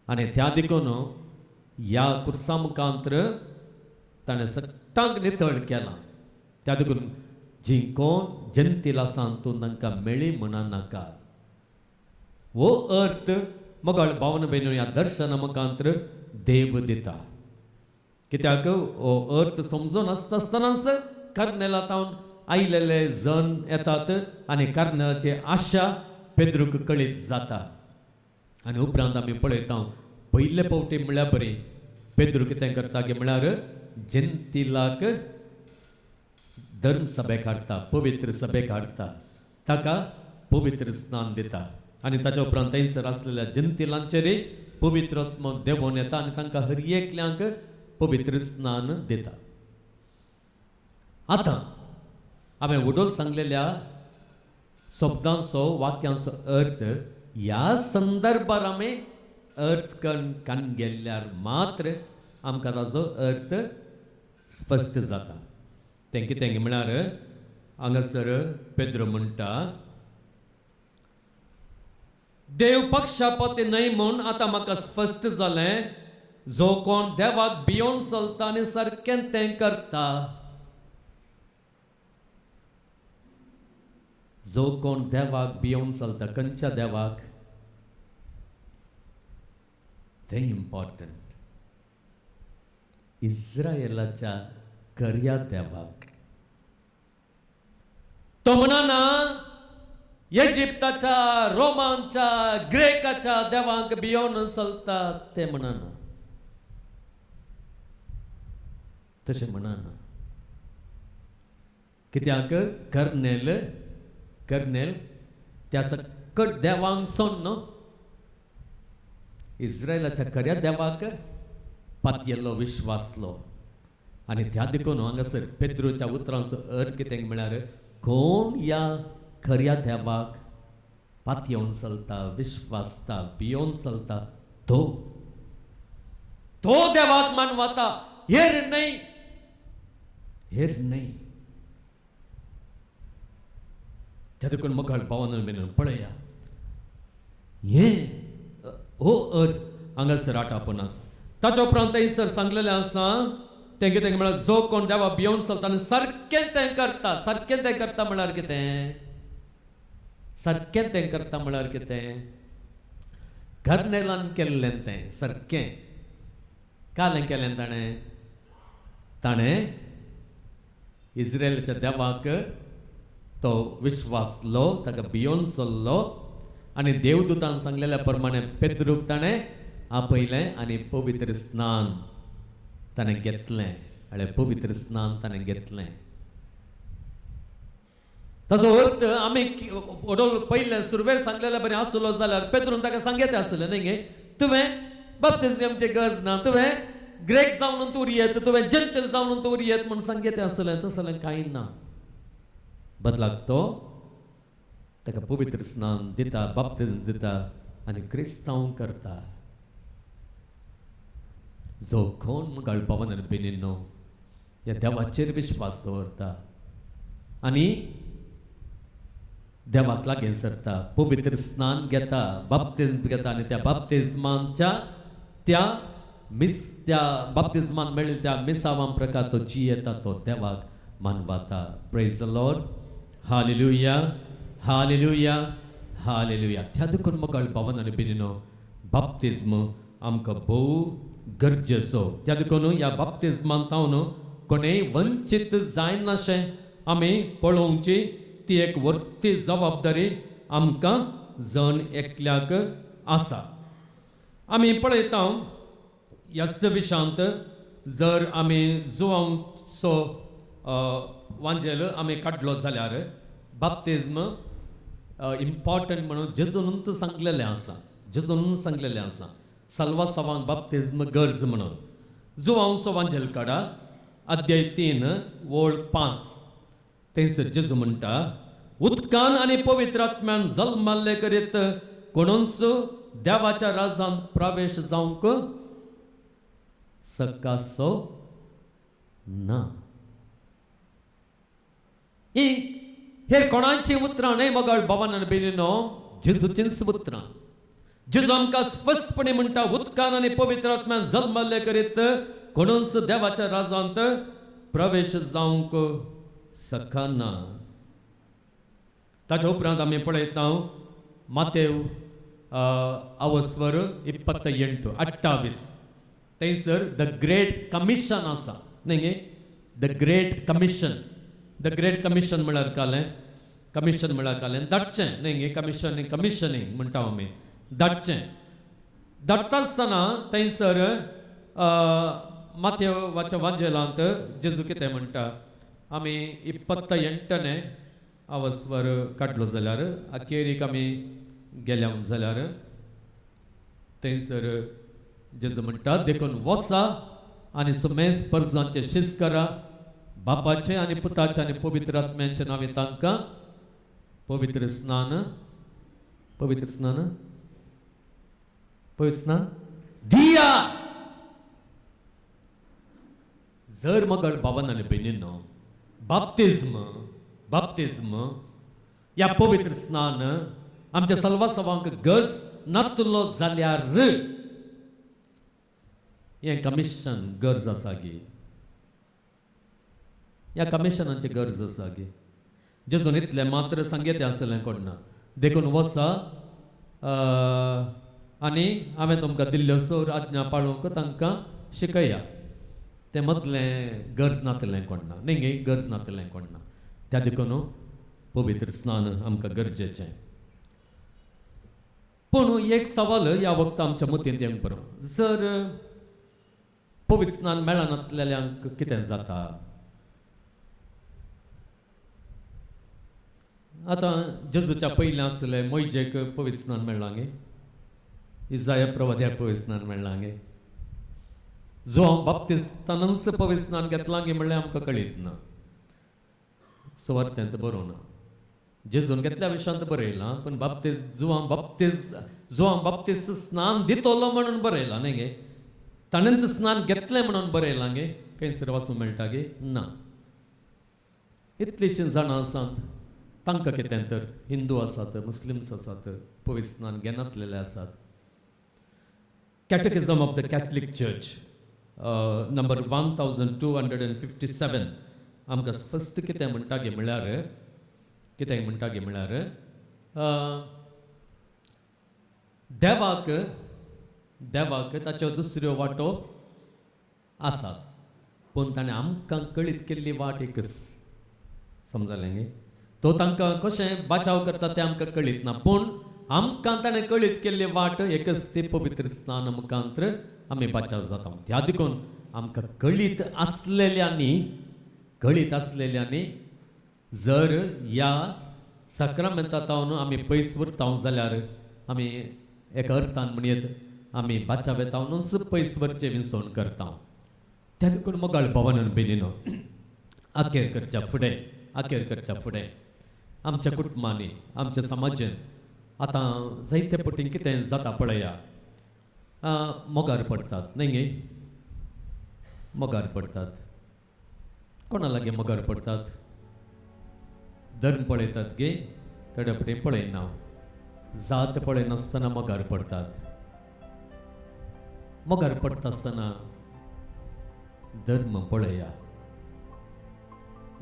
आनी त्या देखून ह्या कुर्सा मुखांत ताणें सगळ्यांक नितळ केलां. त्या देखून जी कोण जेंतील आसा तूं तांकां मेळ्ळी म्हणा नाका. वो अर्थ मोगाळ भावना भयणीनो ह्या दर्शना मुखांत देव दिता. कित्याक हो अर्थ समजून आसतानाच कार्नेलांतावन आयिल्ले जण येतात आनी कार्नेलाची आशा पेद्रूक कळीत जाता. आनी उपरांत आमी पळयता पयले फावटी म्हळ्यार बरी पेद्रू कितें करता गे म्हळ्यार जेंतिलाक धर्म सभेक हाडटा, पवित्र सभेक हाडटा. ताका पवित्र स्नान दिता. आनी ताच्या उपरांत थंयसर आसलेल्या जेंतिलांचेरय पवित्र आत्मो देंवोन येता आनी तांकां हर एकल्यांक पवित्र स्नान दिता. आतां हांवें वडोल सांगलेल्या शब्दांचो वाक्यांचो अर्थ ह्या संदर्भार आमी अर्थ करून गेल्यार मात्र आमकां ताचो अर्थ स्पश्ट जाता. तें कितें म्हळ्यार हांगासर पेद्रो म्हणटा देव पक्षपाती न्हय म्हूण आतां म्हाका स्पश्ट जालें. जो कोण देवाक भियोन चलता आनी सारकें तें करता. जो कोण देवाक भियोन चलता. खंयच्या देवाक? तें इम्पॉर्टंट. इस्रायेलाच्या खऱ्या देवाक. तो म्हणना इजिप्ताच्या, रोमांच्या, ग्रेकाच्या देवांक भियोन चलता ते म्हणना. तशें म्हणना. कित्याक कर्नेल त्या सकट देवांक सोडून इस्रायलाच्या खऱ्या देवाक पातयेल्लो विश्वासलो. आनी त्या देखून हांगासर पेद्रूच्या उतरांचो अर्थ कितें म्हळ्यार कोण ह्या खऱ्या देवाक पातयेवन चलता, विश्वासता, भियोन चलता तो देवाक मानवता. हेर न्हय. त्या देखून मोगाळ भावना पळया हे हो अर्थ हांगासर आटापून आसा. ताच्या उपरांत थंयसर सांगलेलें आसा तें कितें म्हळ्यार जो कोण देवा भियोन चलता आनी सारकें तें करता. सारकें तें करता म्हळ्यार कितें? सारकें तें करता म्हळ्यार कितें? कर्नेलान केल्लें तें सारकें. कालें केलें ताणें इस्रायलाच्या देवाक तो विश्वासलो, ताका भियोन चल्लो आनी देवदूतान सांगलेल्या प्रमाणे पेद्रूक ताणें आपयलें आनी पवित्र स्नान ताणें घेतलें. पवित्र स्नान ताणें घेतलें. ताचो अर्थ आमी पयले सुरवेर सांगलेलें बरें आसलो जाल्यार पेद्रून ताका सांगता आसलें न्ही गे, तुवें बपतिस्माची गरज ना, तुवें ग्रेक जावन तूं येत, तुवें जेंटल जावन तूं येत म्हूण सांगता आसलें. तसलें कांय ना. बदलाक तो ताका पवित्र स्नान दिता, बपतिस्म दिता आनी क्रिस्तांव करता. जो कोण मुगाळ भवनान बेनिनो ह्या देवाचेर विश्वास दवरता आनी देवाक लागीं सरता, पवित्र स्नान घेता, बपतिस्म घेता आनी त्या बपतिस्मांच्या त्या बपतिस्मान मेळिल्ल्या त्या मिसावां प्रकार तो जियेता, तो देवाक मानवाता. Praise the Lord. Hallelujah, hallelujah, hallelujah. त्या देखून मुगाळ भवनान बेनिनो बपतिस्म आमकां भोव गरजेचो. त्या देखून ह्या बपतिस्मान तावन कोणेय वंचीत जायनाशें आमी पळोवची. ती एक वर्ती जबाबदारी आमकां जण एकल्याक आसा. आमी पळयता ह्या विशांत जर आमी जुवांचो वांजेल आमी काडलो जाल्यार बपतिस्म इम्पॉर्टंट म्हणून जेजून सांगलेलें आसा. जेजून सांगलेलें आसा सल्वा सवांग बपतिस्म गरज म्हणून. जुवांचो वांजेल काडा अध्याय 3 ओळ 5. थंयसर जेजू म्हणटा, उदकान आनी पवित्र आत्म्यान जल्माल्ले करीत कोणूच देवाच्या राजांत प्रवेश जावंक सकासो ना. हे कोणाची उतरां न्हय मोगाळ भवनान बेनिनो, जेजूचींच उतरां. जेजू आमकां स्पश्टपणे म्हणटा, उदकान आनी पवित्र आत्म्यान जल्माल्ले करीत कोणूच देवाच्या राजांत प्रवेश जावंक सकाना. ताच्या उपरांत आमी पळयता मातेव अवस्वर 28. थंयसर द ग्रेट कमिशन आसा न्ही गे. The great commission. The great commission म्हळ्यार कालें, कमिशन म्हळ्यार कालें धाडचें न्ही गे. कमिशनिंग म्हणटा आमी, धाडचें. धाडटा आसतना थंयसर मातेवाच्या वांजेलांत जेजू कितें म्हणटा, आमी 28ने अवस्वर काडलो जाल्यार अखेरीक आमी गेल्या जाल्यार थंयसर जेजू म्हणटा, देखून वसा आनी सुमेस परजांचे शिस्त करा, बापाचे आनी पुताचे आनी पवित्र आत्म्याचे नांवे तांकां पवित्र स्नान दिया. जर मोगाळ भवनान बेनिनो बाप्तिस्म या पवित्र स्नान आमच्या सल्वा सवांक गज नातलो जाल्यार हे कमिशन गरज आसा गे. ह्या कमिशनाची गरज आसा गे. जेजून इतलें मात्र सांगितलें आसलें कोणना, देखून वसा आनी हांवें तुमकां दिल्ल्यो सर आज्ञा पाळूंक तांकां शिकया. तें मदलें गरज नातलें कोणना न्ही गे, गरज नातलें कोणना. त्या देखून पवित्र स्नान आमकां गरजेचें. पूण एक सवाल ह्या वखदां आमच्या मतींत येवंक बरो, जर पवित्र स्नान मेळनातलेल्यांक कितें जाता? आतां जेजूच्या पयलीं आसलें मोइजेक पवित्र स्नान मेळ्ळां गे, इसाया प्रवाद्याक पवित्र स्नान मेळ्ळां गे, जुआंव बाप्तिस्तानच पवित्र स्नान घेतलां गे म्हणल्यार आमकां कळीत ना. सुवार्थेंत बरोवं ना. जेजून घेतल्या विशयांत बरयलां, पूण जुआंव बाप्तिस्त स्नान दितलो म्हणून बरयलां न्ही गे. ताणेंत स्नान घेतलें म्हणून बरयलां गे. खंयसर वाचूंक मेळटा गे? ना. इतलींशीं जाणां आसात तांकां कितें तर हिंदू आसात, मुस्लिम्स आसात, पवित्र स्नान घेनातलेले आसात. Catechism of the Catholic Church, number 1257. आमकां स्पश्ट कितें म्हणटा गे म्हळ्यार देवाक ताच्यो दुसऱ्यो वाटो आसात, पूण ताणें आमकां कळीत केल्ली वाट एकच. समजलें गे? तो तांकां कशें बचाव करता तें आमकां कळीत ना, पूण आमकां ताणें कळीत केल्ली वाट एकच, ती पवित्र स्नान मुखांतर आमी बचाव जाता. ह्या देखून आमकां कळीत आसलेल्यांनी जर ह्या सक्रामेंतांत आमी पयस उरता जाल्यार आमी एका अर्थान म्हणयत आमी बचाव येतावनूच पयस वरचें विसवण करता. त्या देखून मोगाळ भवनान बेनिनो आखेर करच्या फुडें आमच्या कुटुंबांनी, आमच्या समाजान आतां जायते पटीन कितें जाता पळया. मोगार पडटात न्ही गे, मोगार पडटात. कोणा लागीं मोगार पडटात? धर्म पळयतात गे, थोड्या पटीन पळयना. जात पळयनासतना मोगार पडटात. मोगार पडटा आसतना धर्म पळया.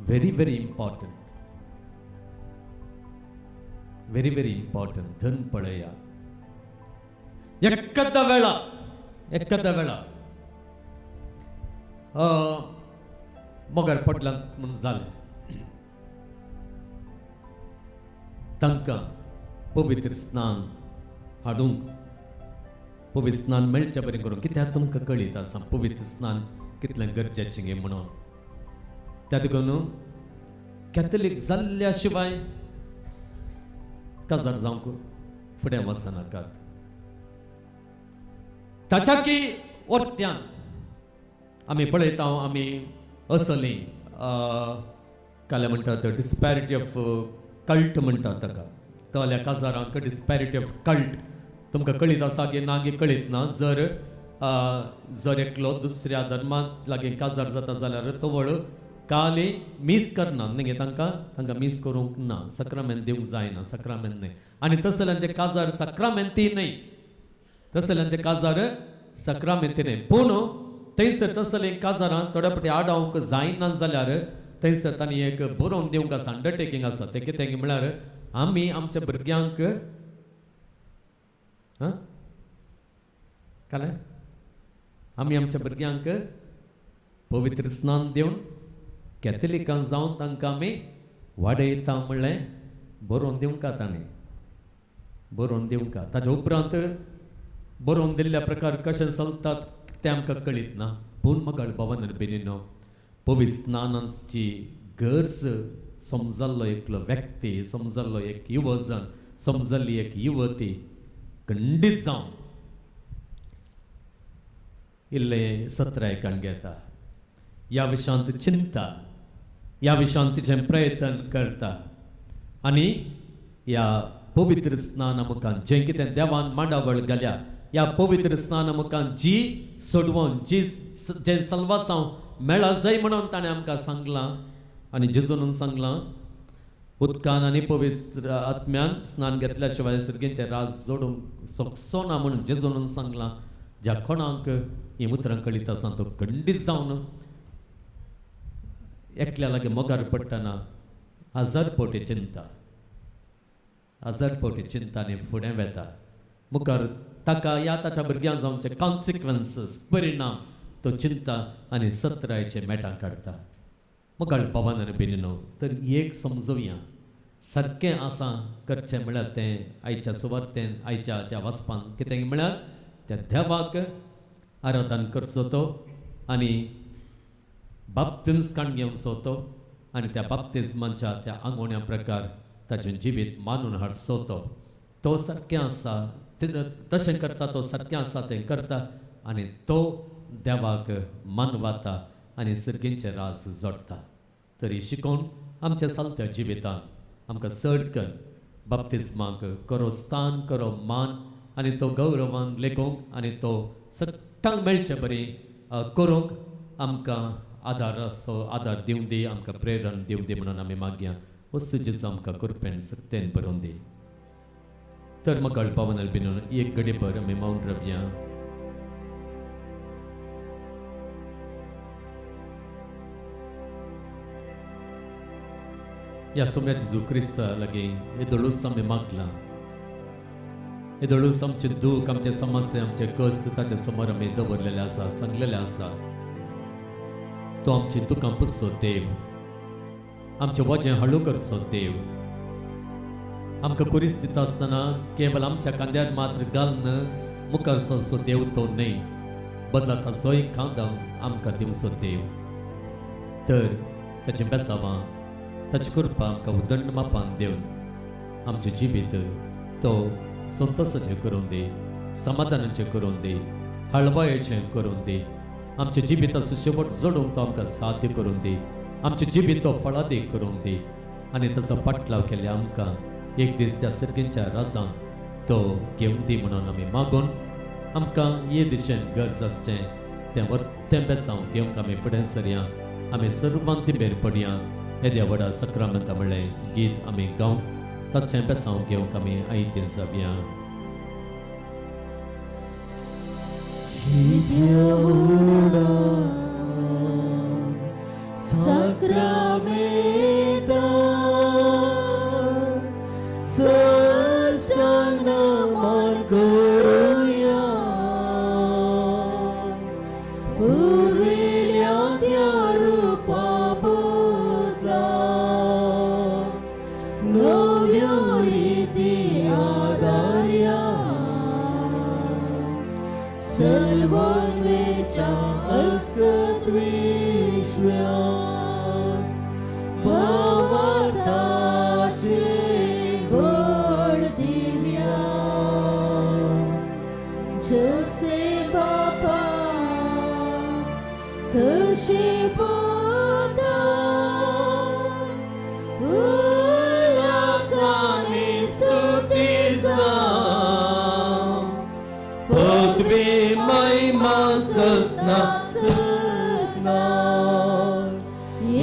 Very very important, very very important. धर्म पळया. एखाद्या वेळा मोगार पडला म्हणून जालें, तांकां पवित्र स्नान हाडूंक, पवित्र स्नान मेळचें बरें करूंक. कित्याक तुमकां कळीत आसा पवित्र स्नान कितलें गरजेचें गे म्हणून. त्या देखून कॅथलीक जाल्ल्या शिवाय काजार जावंक फुडें वचनाकात. ताच्या की वर्त्यान आमी पळयता, आमी असली काले म्हणटात डिस्पॅरिटी ऑफ कल्ट म्हणटात ताका. तोल्या काजारांक डिस्पॅरिटी ऑफ कल्ट तुमकां कळीत आसा गे ना गे कळीत ना. जर एकलो दुसऱ्या धर्मांत लागीं काजार जाता जाल्यार तो काली मीस करना न्ही, तांकां मीस करूंक ना, सक्रामेंत दिवंक जायना, सक्रामेंत न्ही. आनी तसल्यांचे काजार सक्रामेंती न्ही, तसल्यांचे काजार सक्रामेंती न्ही. पूण थंयसर तसलें काजारां थोड्या फावटी आडावंक जायना जाल्यार थंयसर तांणी एक बरोवन दिवंक आसा, अंडरटेकींग आसा. तें कितें म्हळ्यार आमी आमच्या भुरग्यांक कालें आमी आमच्या भुरग्यांक पवित्र स्नान दिवन कॅथलिकां जावन तांकां आमी वाडयता म्हणलें बरोवन दिवंक ताणें, बरोवन दिवंक. ताच्या उपरांत बरोवन दिल्ल्या प्रकार कशें चलतात तें आमकां कळीत ना. पूण मोगाळ भवनान बेनिनो पवित्र स्नानाची गरज समजल्लो एकलो व्यक्ती, समजल्लो एक युवजन, समजल्ली एक युवती खंडीत जावन इल्लें सत्र आयकून घेता. ह्या विशयांत चिंता, ह्या विशयांत तिचें प्रयत्न करता आनी ह्या पवित्र स्नाना मुखान जें कितें देवान मांडावळ घाल्या, ह्या पवित्र स्नाना मुखान जी सोडवून जें सल्वासांव मेळा जाय म्हणून ताणें आमकां सांगलां आनी जेजून सांगलां. उदकान आनी पवित्र आत्म्यान स्नान घेतल्या शिवाय सर्गेचें राज जोडूंक शकचो ना म्हणून जेजून सांगलां. ज्या कोणाक ही उतरां कळीत आसा तो खंडीत जावन एकल्या लागीं मोगार पडटना हजार फावटी चिंता आनी फुडें वेता. मुखार ताका या ताच्या भुरग्यां जावचे कॉन्सिक्वन्सीस, परिणाम तो चिंता आनी सत्रायचे मेटां काडता. मोगाळ भवनान बेनिनो तर एक समजुया, सारकें आसा करचें म्हळ्यार तें आयच्या सुवातेन, आयच्या त्या वचपान कितें म्हळ्यार त्या देवाक आराधन करचो तो आनी बाप्तिस्म घेवचो तो आनी त्या बाप्तिस्माच्या त्या आंगवण्या प्रकार ताचें जिवीत मानून हाडचो तो सारकें आसा तशें करता. तो सारकें आसा तें करता आनी तो देवाक मानवता आनी सर्गींचें राज जोडटा. तरी शिकोवन आमच्या चलत्या जिवितांत आमकां चड कर बाप्तिस्माक करो स्थान, करो मान आनी तो गौरवान लेखूंक आनी तो सट्टांक मेळचे बरी करूंक आमकां आदार दिवं दी, आमकां प्रेरण दिवं दी म्हणून आमी मागया. वस्तू जेजू आमकां कृपेन सत्तेन बरोवन दी. तर मोगाळ भवनान बेनिनो एक घडी भर आमी मौन रावया. या सोम्या जेजू क्रिस्ता लागीं येदोळूच आमी मागला. येदोळूच आमचे दूख, आमचे समस्या, आमचे कश्ट ताच्या समोर आमी दवरलेले आसा, सांगलेले आसा. तो आमची दुखां पुसचो देव, आमचें वजें हळू करचो देव. आमकां परिस्थिती आसतना केवळ आमच्या कांद्यार मात्र घालन मुखार चलचो देव तो न्हय, बदला ताचो एक खांदो आमकां दिवचो देव. तर ताचें बेसांवां, ताची कृपा आमकां उदंड मापान दिवन आमचें जिवीत तो संतोशाचें करून दी, समाधानाचें करून दी, हळवायेचें करून दी. आमच्या जिविताचो शेवट जडूंक तो आमकां साध्य करून दी. आमचें जिवीत तो फळादी करून दी. आनी ताचो पाटलाव केले आमकां एक दीस त्या सर्गींच्या राजांत तो घेवन दी म्हणून आमी मागून आमकां हे दिशेन गरज आसचें तें बेसांव घेवंक आमी फुडें सरया. आमी सर्वांती बेर पडया. येद्या व्हडा सक्रामेंता म्हणलें गीत आमी गावन ताचें बेसांव घेवंक आमी आयतीन जावया. Sacramento, sastanag naman kuruya, purvilyan yarupa budla, novyoriti adarya, selvan vecha askat vishwya. Bhavatache goड दिव्या जसे बापा तसे पोता उल्हासाने स्तुतीचा पदवी महिमा ससना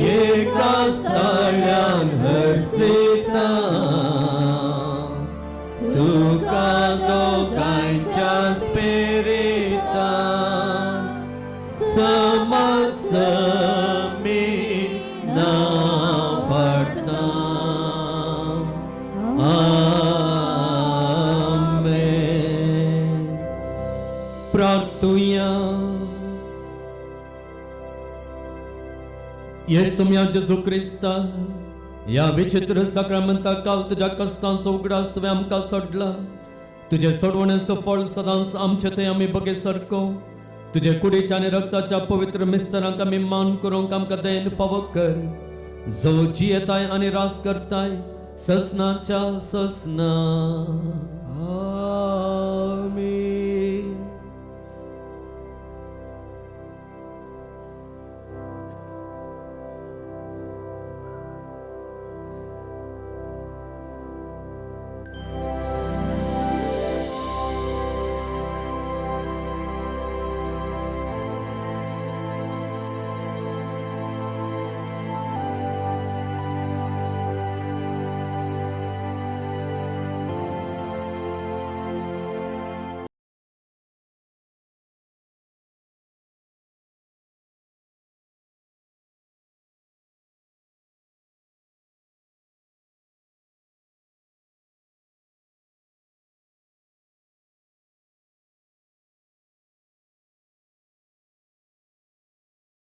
एका साळ्यान हरसिता तुका दोगांच्या स्पिरिता समसमी नावडता. आमेन. प्रार्थुया. येसुम्या जेजू क्रिस्ता, या विचित्र साक्रामेंता काल तुझ्या कष्टांचो उगडास तुवें आमकां सोडला. तुझे सोडवण्याचो फळ सदांच आमचे थंय आमी बगे सारको. तुझे कुडीच्या आनी रक्ताच्या पवित्र मिस्तरांक आमी मान करूंक आमकां दयेन फावो कर. जो जियेताय आनी रास करताय ससनाच्या ससना. आमीन.